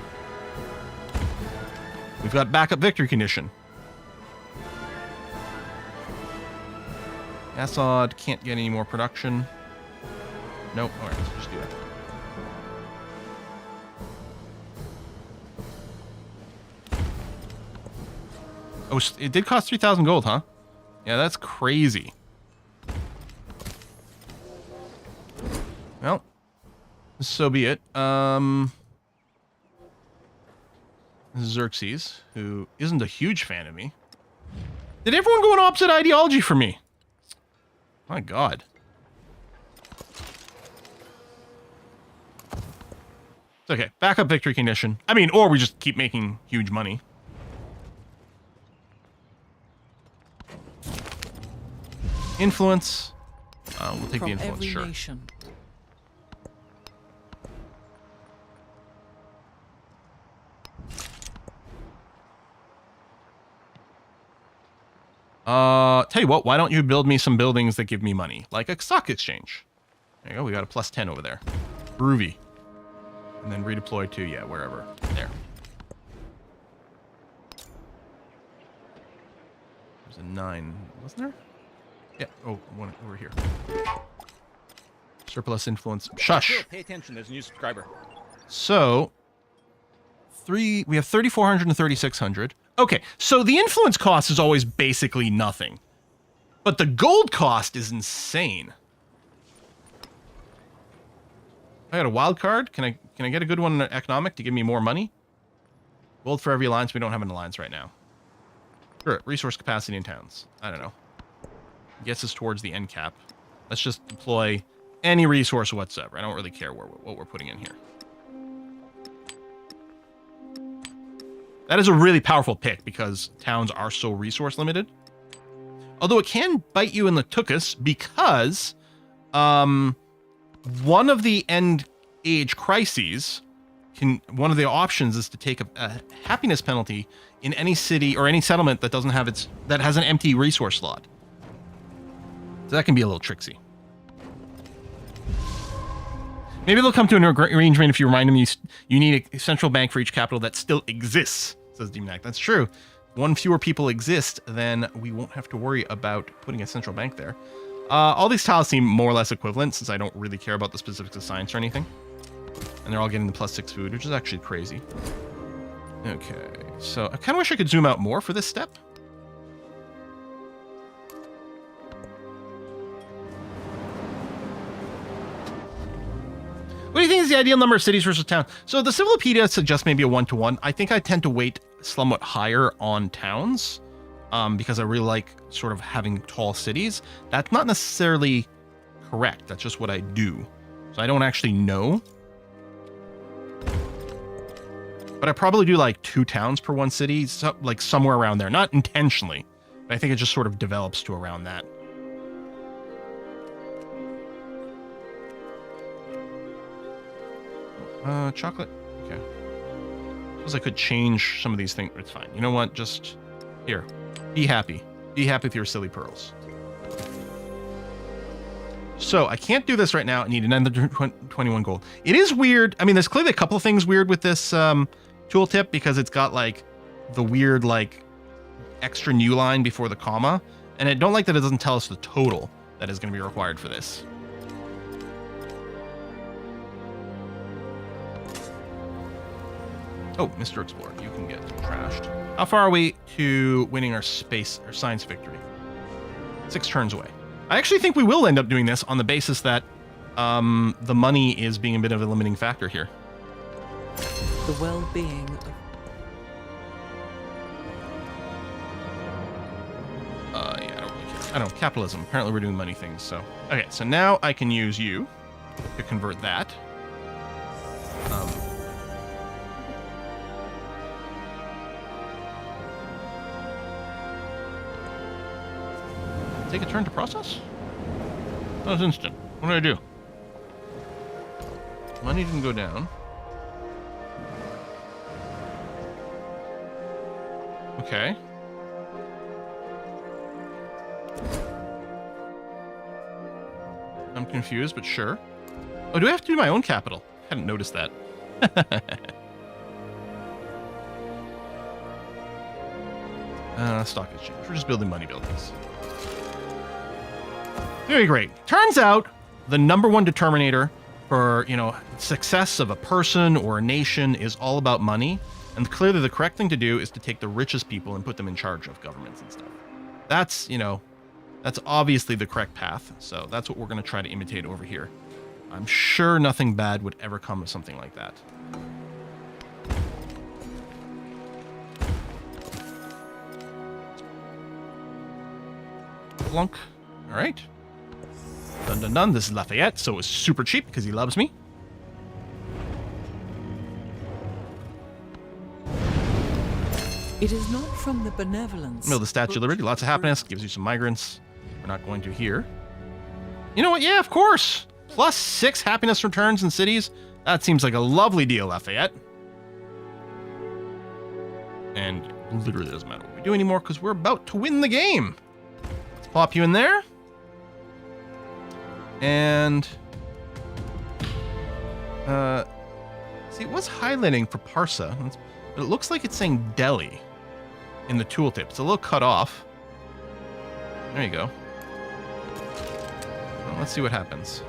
We've got backup victory condition. Assad can't get any more production. Nope. Alright, let's just do that. Oh, it did cost 3,000 gold, huh? Yeah, that's crazy. Well, so be it. Xerxes, who isn't a huge fan of me. Did everyone go in opposite ideology for me? My God. It's okay. Backup victory condition. I mean, or we just keep making huge money. Influence. We'll take the influence, sure. Nation. Tell you what, why don't you build me some buildings that give me money? Like a stock exchange. There you go, we got a plus 10 over there. Groovy. And then redeploy to, yeah, wherever. There. There's a 9, wasn't there? Yeah, oh, one over here. Surplus influence. Shush! Quill, pay attention, there's a new subscriber. So, we have 3,400 and 3,600. Okay, so the influence cost is always basically nothing. But the gold cost is insane. I got a wild card. Can I get a good one in economic to give me more money? Gold for every alliance. We don't have an alliance right now. Sure, resource capacity in towns. I don't know. Gets us towards the end cap. Let's just deploy any resource whatsoever. I don't really care what we're putting in here. That is a really powerful pick because towns are so resource limited. Although it can bite you in the tuchus because one of the end age crises one of the options is to take a happiness penalty in any city or any settlement that doesn't have that has an empty resource slot. So that can be a little tricksy. Maybe they'll come to an arrangement if you remind them you need a central bank for each capital that still exists, says Demonac. That's true. One fewer people exist, then we won't have to worry about putting a central bank there. All these tiles seem more or less equivalent since I don't really care about the specifics of science or anything. And they're all getting the +6 food, which is actually crazy. Okay, so I kind of wish I could zoom out more for this step. What do you think is the ideal number of cities versus town? So the Civilopedia suggests maybe a 1-to-1. I think I tend to weight somewhat higher on towns because I really like sort of having tall cities. That's not necessarily correct. That's just what I do. So I don't actually know. But I probably do like 2 towns per 1 city, so like somewhere around there. Not intentionally, but I think it just sort of develops to around that. Chocolate? Okay. Suppose I could change some of these things. It's fine. You know what? Just here. Be happy. Be happy with your silly pearls. So I can't do this right now. I need another 21 gold. It is weird. I mean, there's clearly a couple of things weird with this tooltip because it's got like the weird like extra new line before the comma. And I don't like that it doesn't tell us the total that is going to be required for this. Oh, Mr. Explorer, you can get trashed. How far are we to winning our science victory? 6 turns away. I actually think we will end up doing this on the basis that the money is being a bit of a limiting factor here. The well-being of... Yeah, I don't really care. I don't know, capitalism. Apparently we're doing money things, so... Okay, so now I can use you to convert that. Take a turn to process? That was instant. What did I do? Money didn't go down. Okay. I'm confused, but sure. Oh, do I have to do my own capital? I hadn't noticed that. Stock exchange. We're just building money buildings. Very great. Turns out the #1 determinator for, you know, success of a person or a nation is all about money. And clearly the correct thing to do is to take the richest people and put them in charge of governments and stuff. That's, you know, that's obviously the correct path. So that's what we're going to try to imitate over here. I'm sure nothing bad would ever come of something like that. Plunk. All right. Dun dun dun. This is Lafayette, so it's super cheap because he loves me. It is not from the benevolence. Mill the Statue of Liberty. Lots of happiness. Gives you some migrants. We're not going to here. You know what? Yeah, of course. +6 happiness returns in cities. That seems like a lovely deal, Lafayette. And literally doesn't matter what we do anymore because we're about to win the game. Let's pop you in there. And see, it was highlighting for Parsa, but it looks like it's saying Delhi in the tooltip. It's a little cut off. There you go. Well, let's see what happens.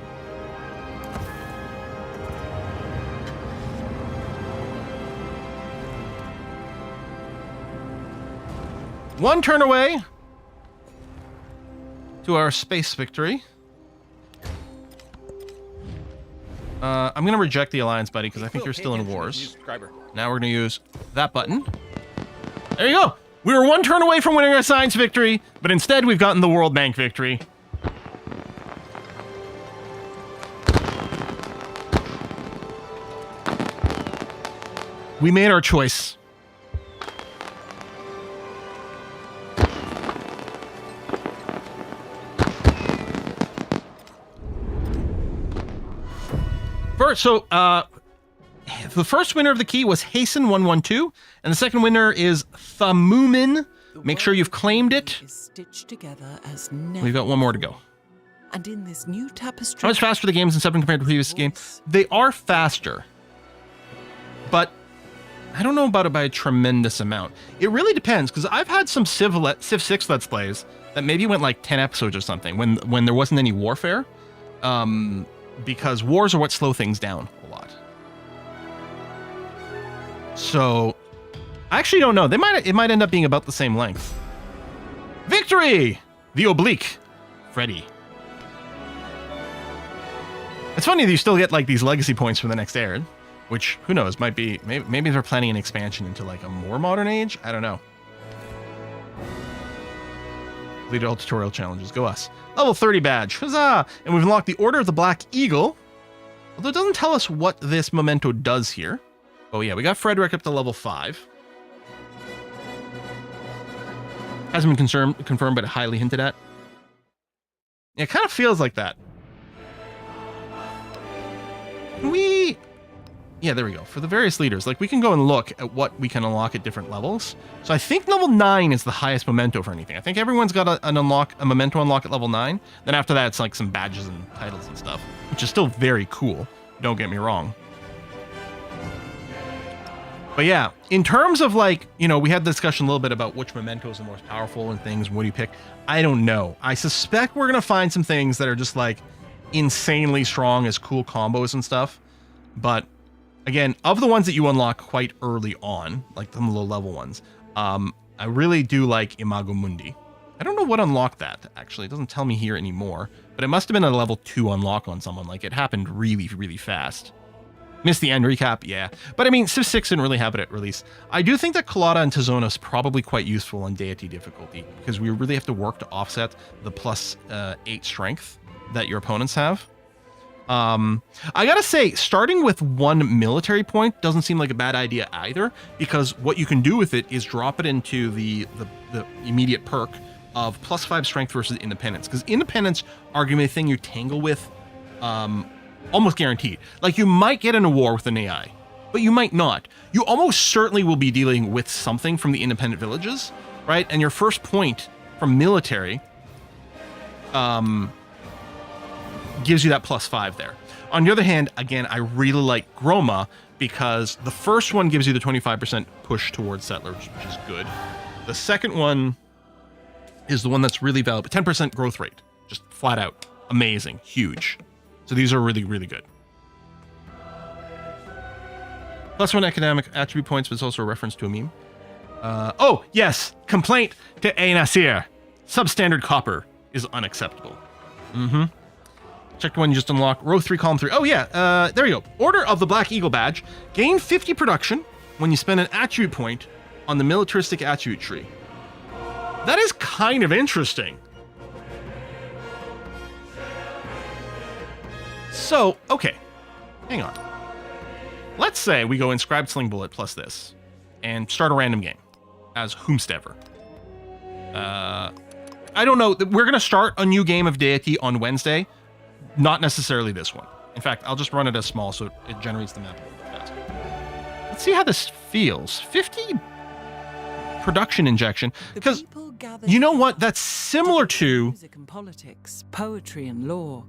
One turn away to our space victory. I'm going to reject the alliance, buddy, because I think you're still in wars. Now we're going to use that button. There you go. We were one turn away from winning our science victory, but instead we've gotten the World Bank victory. We made our choice. So, the first winner of the key was Hasten 112, and the second winner is Thamumin. Make sure you've claimed it. Stitched together as never. We've got one more to go. And in this new tapestry. How much faster the games in 7 compared to the previous game? They are faster, but I don't know about it by a tremendous amount. It really depends, because I've had some Civ 6 Let's Plays that maybe went like 10 episodes or something when there wasn't any warfare. Because wars are what slow things down a lot. So, I actually don't know. It might end up being about the same length. Victory! The Oblique. Freddy. It's funny that you still get like these legacy points for the next Arid, which, who knows, might be... Maybe they're planning an expansion into like a more modern age? I don't know. Lead all tutorial challenges. Go us. Level 30 badge. Huzzah! And we've unlocked the Order of the Black Eagle. Although it doesn't tell us what this memento does here. Oh yeah, we got Friedrich up to level 5. Hasn't been confirmed, but highly hinted at. Yeah, it kind of feels like that. Yeah, there we go. For the various leaders, like we can go and look at what we can unlock at different levels. So I think level 9 is the highest memento for anything. I think everyone's got a memento unlock at level 9. Then after that, it's like some badges and titles and stuff, which is still very cool. Don't get me wrong. But yeah, in terms of like, you know, we had the discussion a little bit about which mementos are the most powerful and things. What do you pick? I don't know. I suspect we're going to find some things that are just like insanely strong as cool combos and stuff. But again, of the ones that you unlock quite early on, like the low level ones, I really do like Imago Mundi. I don't know what unlocked that, actually. It doesn't tell me here anymore, but it must have been a level 2 unlock on someone. Like, it happened really, really fast. Missed the end recap, yeah. But I mean, Civ 6 didn't really have it at release. I do think that Colada and Tizona is probably quite useful on deity difficulty, because we really have to work to offset the +8 strength that your opponents have. I gotta say, starting with 1 military point doesn't seem like a bad idea either, because what you can do with it is drop it into the immediate perk of +5 strength versus independence, because independence are gonna be a thing you tangle with almost guaranteed. Like, you might get in a war with an AI, but you might not. You almost certainly will be dealing with something from the independent villages, right? And your first point from military gives you that +5 there. On the other hand, again, I really like Groma because the first one gives you the 25% push towards settlers, which is good. The second one is the one that's really valuable. 10% growth rate, just flat out amazing, huge. So these are really, really good. +1 economic attribute points, but it's also a reference to a meme. Oh, yes, complaint to A. Nasir. Substandard copper is unacceptable. Check the one you just unlocked. Row 3, column 3. Oh, yeah. There you go. Order of the Black Eagle Badge. Gain 50 production when you spend an attribute point on the militaristic attribute tree. That is kind of interesting. So, okay. Hang on. Let's say we go Inscribed Sling Bullet plus this and start a random game as whomstever. I don't know. We're going to start a new game of Deity on Wednesday. Not necessarily this one. In fact, I'll just run it as small so it generates the map a little bit faster. Let's see how this feels. 50 production injection. Because you know what? That's similar to music and politics, poetry and law.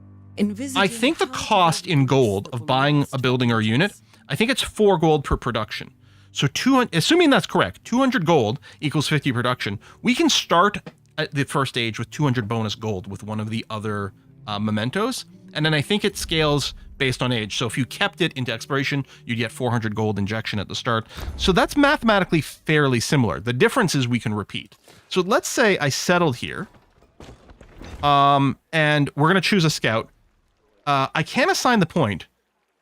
I think the cost in gold of buying a building or a unit, I think it's 4 gold per production. So assuming that's correct, 200 gold equals 50 production. We can start at the first stage with 200 bonus gold with one of the other mementos. And then I think it scales based on age. So if you kept it into exploration, you'd get 400 gold injection at the start. So that's mathematically fairly similar. The difference is we can repeat. So let's say I settled here. And we're going to choose a scout. I can assign the point,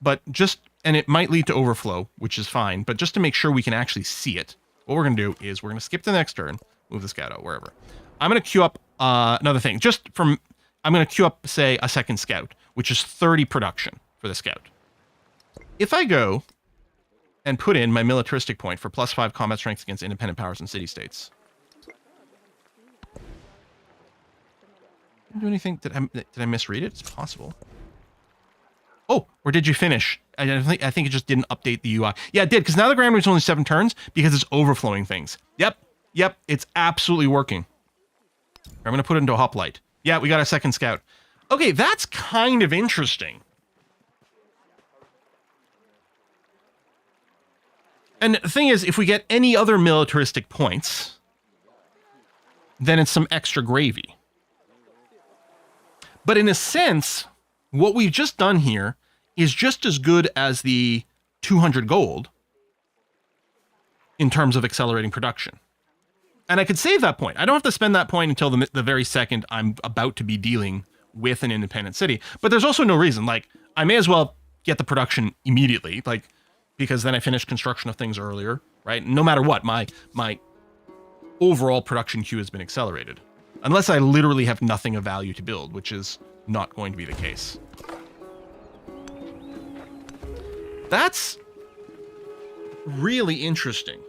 but and it might lead to overflow, which is fine. But just to make sure we can actually see it, what we're going to do is we're going to skip the next turn, move the scout out wherever. I'm going to queue up another thing. I'm going to queue up, say, a second scout, which is 30 production for the scout. If I go and put in my militaristic point for +5 combat strength against independent powers and city-states. Did I do anything? Did I misread it? It's possible. Oh, or did you finish? I think it just didn't update the UI. Yeah, it did, because now the Grand Route is only 7 turns because it's overflowing things. Yep, it's absolutely working. I'm going to put it into a hoplite. Yeah, we got a second scout. Okay, that's kind of interesting. And the thing is, if we get any other militaristic points, then it's some extra gravy. But in a sense, what we've just done here is just as good as the 200 gold in terms of accelerating production. And I could save that point. I don't have to spend that point until the very second I'm about to be dealing with an independent city. But there's also no reason. Like, I may as well get the production immediately, like, because then I finish construction of things earlier, right? No matter what, my overall production queue has been accelerated. Unless I literally have nothing of value to build, which is not going to be the case. That's really interesting.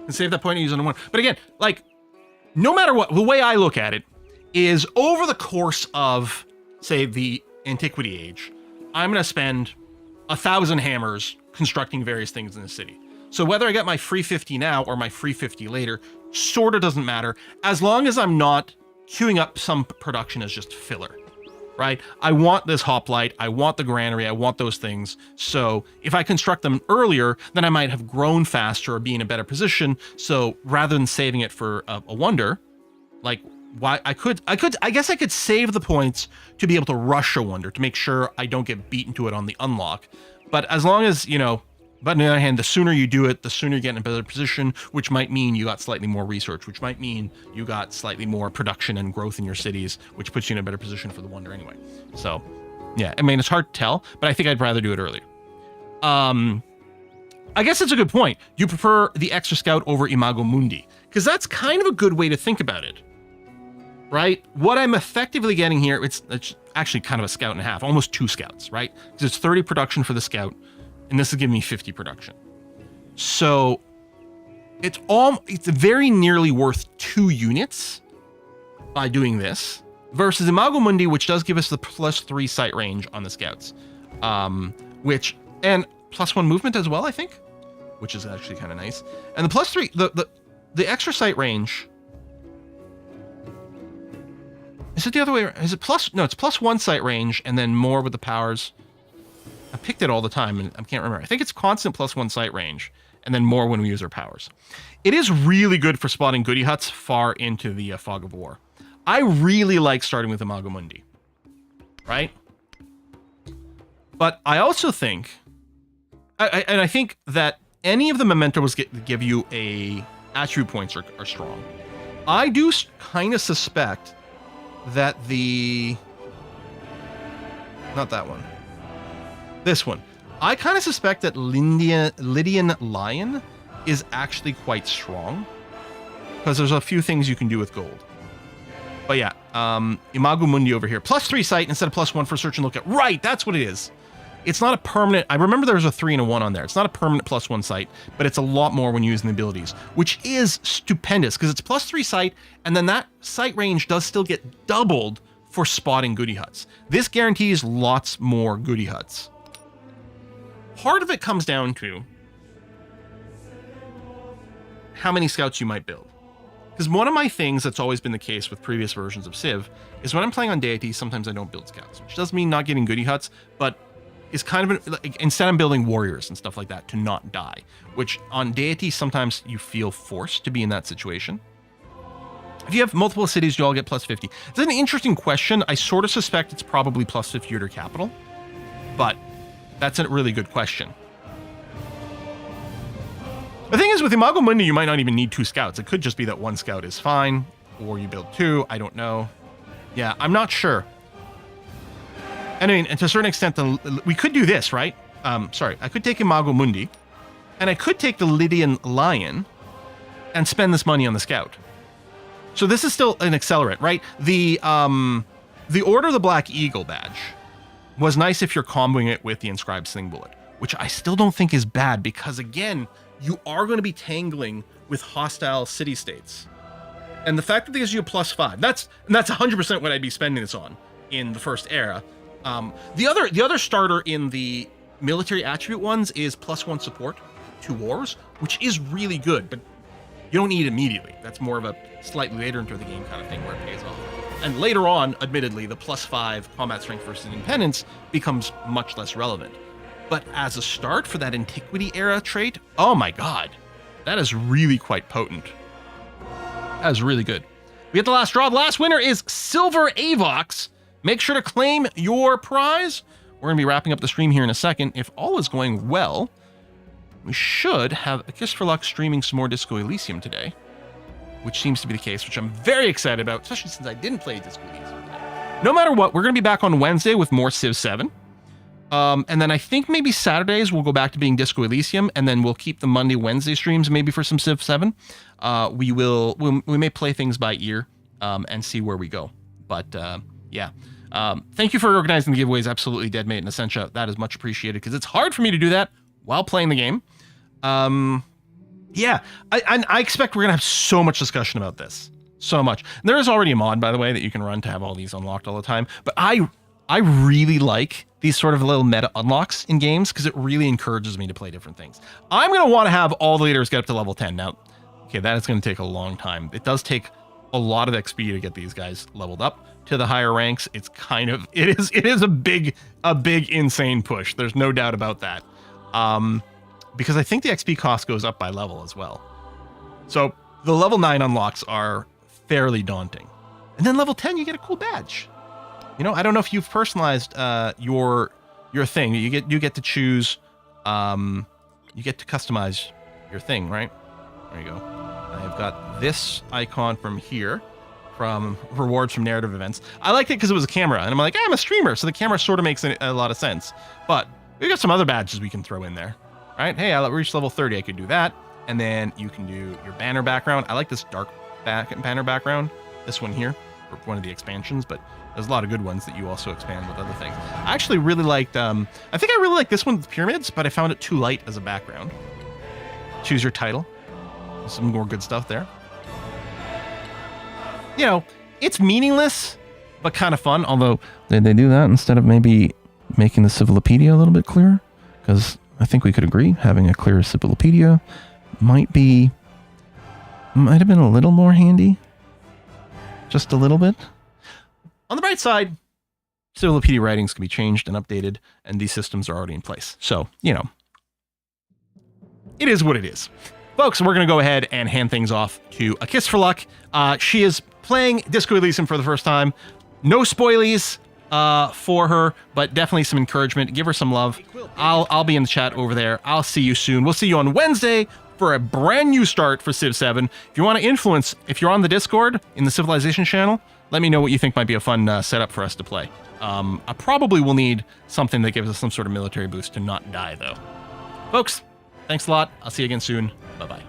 And save that point and use it on one. But again, like, no matter what, the way I look at it is over the course of, say, the Antiquity Age, I'm going to spend 1,000 hammers constructing various things in the city. So whether I get my free 50 now or my free 50 later, sort of doesn't matter, as long as I'm not queuing up some production as just filler, right? I want this hoplite, I want the granary, I want those things. So if I construct them earlier, then I might have grown faster or be in a better position. So rather than saving it for a wonder, like, why I guess I could save the points to be able to rush a wonder to make sure I don't get beaten to it on the unlock. But as long as, you know, but on the other hand, the sooner you do it, the sooner you get in a better position, which might mean you got slightly more research, which might mean you got slightly more production and growth in your cities, which puts you in a better position for the wonder anyway. So, yeah, I mean, it's hard to tell, but I think I'd rather do it earlier. I guess it's a good point. You prefer the extra scout over Imago Mundi, because that's kind of a good way to think about it, right? What I'm effectively getting here, it's actually kind of a scout and a half, almost 2 scouts, right? Because it's 30 production for the scout, and this is giving me 50 production. So it's very nearly worth 2 units by doing this versus Imago Mundi, which does give us the +3 sight range on the scouts, and +1 movement as well, I think, which is actually kind of nice. And the +3, the extra sight range. Is it the other way around? Is it no, it's +1 sight range and then more with the powers. I picked it all the time and I can't remember. I think it's constant +1 sight range and then more when we use our powers. It is really good for spotting goody huts far into the fog of war. I really like starting with Imago Mundi, right? But I also think, I think that any of the mementos give you a attribute points are strong. I do kind of suspect that the... Not that one. This one. I kind of suspect that Lydian Lion is actually quite strong. Because there's a few things you can do with gold. But yeah, Imago Mundi over here. +3 sight instead of +1 for search and look at. Right, that's what it is. It's not a permanent... I remember there was a 3 and a 1 on there. It's not a permanent +1 sight, but it's a lot more when using the abilities, which is stupendous because it's +3 sight, and then that sight range does still get doubled for spotting goody huts. This guarantees lots more goody huts. Part of it comes down to how many scouts you might build. Because one of my things that's always been the case with previous versions of Civ is when I'm playing on deity, sometimes I don't build scouts, which doesn't mean not getting goody huts, but it's kind of like, instead I'm building warriors and stuff like that to not die, which on deity sometimes you feel forced to be in that situation. If you have multiple cities, you all get +50. It's an interesting question. I sort of suspect it's probably +50 to capital, but that's a really good question. The thing is, with Imago Mundi, you might not even need 2 scouts. It could just be that 1 scout is fine, or you build 2. I don't know. Yeah, I'm not sure. And I mean, and to a certain extent, we could do this, right? Sorry, I could take Imago Mundi, and I could take the Lydian Lion and spend this money on the scout. So this is still an accelerant, right? The Order of the Black Eagle badge was nice if you're comboing it with the Inscribed Sling Bullet, which I still don't think is bad because, again, you are going to be tangling with hostile city-states. And the fact that they gives you a +5, that's 100% what I'd be spending this on in the first era. The other starter in the military attribute ones is +1 support to wars, which is really good, but you don't need it immediately. That's more of a slightly later into the game kind of thing where it pays off. And later on, admittedly, the +5 combat strength versus independence becomes much less relevant. But as a start for that Antiquity era trait, oh my god, that is really quite potent. That is really good. We get the last draw. The last winner is Silver Avox. Make sure to claim your prize. We're going to be wrapping up the stream here in a second. If all is going well, we should have A Kiss for Luck streaming some more Disco Elysium today, which seems to be the case, which I'm very excited about, especially since I didn't play Disco Elysium today. No matter what, we're going to be back on Wednesday with more Civ 7. And then I think maybe Saturdays we'll go back to being Disco Elysium, and then we'll keep the Monday, Wednesday streams maybe for some Civ 7. We may play things by ear and see where we go. But yeah. Thank you for organizing the giveaways. Absolutely, Deadmate and Essentia. That is much appreciated because it's hard for me to do that while playing the game. Yeah, I expect we're going to have so much discussion about this. So much. And there is already a mod, by the way, that you can run to have all these unlocked all the time. But I really like these sort of little meta unlocks in games because it really encourages me to play different things. I'm going to want to have all the leaders get up to level 10. Now, okay, that is going to take a long time. It does take a lot of XP to get these guys leveled up to the higher ranks. It's kind of, it is a big insane push. There's no doubt about that. Because I think the XP cost goes up by level as well. So the level 9 unlocks are fairly daunting. And then level 10, you get a cool badge. You know, I don't know if you've personalized your thing. You get to choose, you get to customize your thing, right? There you go. I've got this icon from here, from rewards from narrative events. I liked it because it was a camera, and I'm like, I'm a streamer, so the camera sort of makes a lot of sense. But we got some other badges we can throw in there, right? Hey, I reached level 30. I could do that, and then you can do your banner background. I like this dark banner background. This one here, for one of the expansions, but there's a lot of good ones that you also expand with other things. I actually really liked, I think I really like this one with the pyramids, but I found it too light as a background. Choose your title. Some more good stuff there. You know, it's meaningless, but kind of fun. Although, did they do that instead of maybe making the Civilopedia a little bit clearer? Because I think we could agree having a clearer Civilopedia might have been a little more handy. Just a little bit. On the bright side, Civilopedia writings can be changed and updated, and these systems are already in place. So, you know, it is what it is. Folks, we're going to go ahead and hand things off to A Kiss for Luck. She is playing Disco Elysium for the first time. No spoilies for her, but definitely some encouragement. Give her some love. I'll be in the chat over there. I'll see you soon. We'll see you on Wednesday for a brand new start for Civ 7. If you want to influence, if you're on the Discord in the Civilization channel, Let me know what you think might be a fun setup for us to play. I probably will need something that gives us some sort of military boost to not die, though. Folks, thanks a lot. I'll see you again soon. Bye-bye.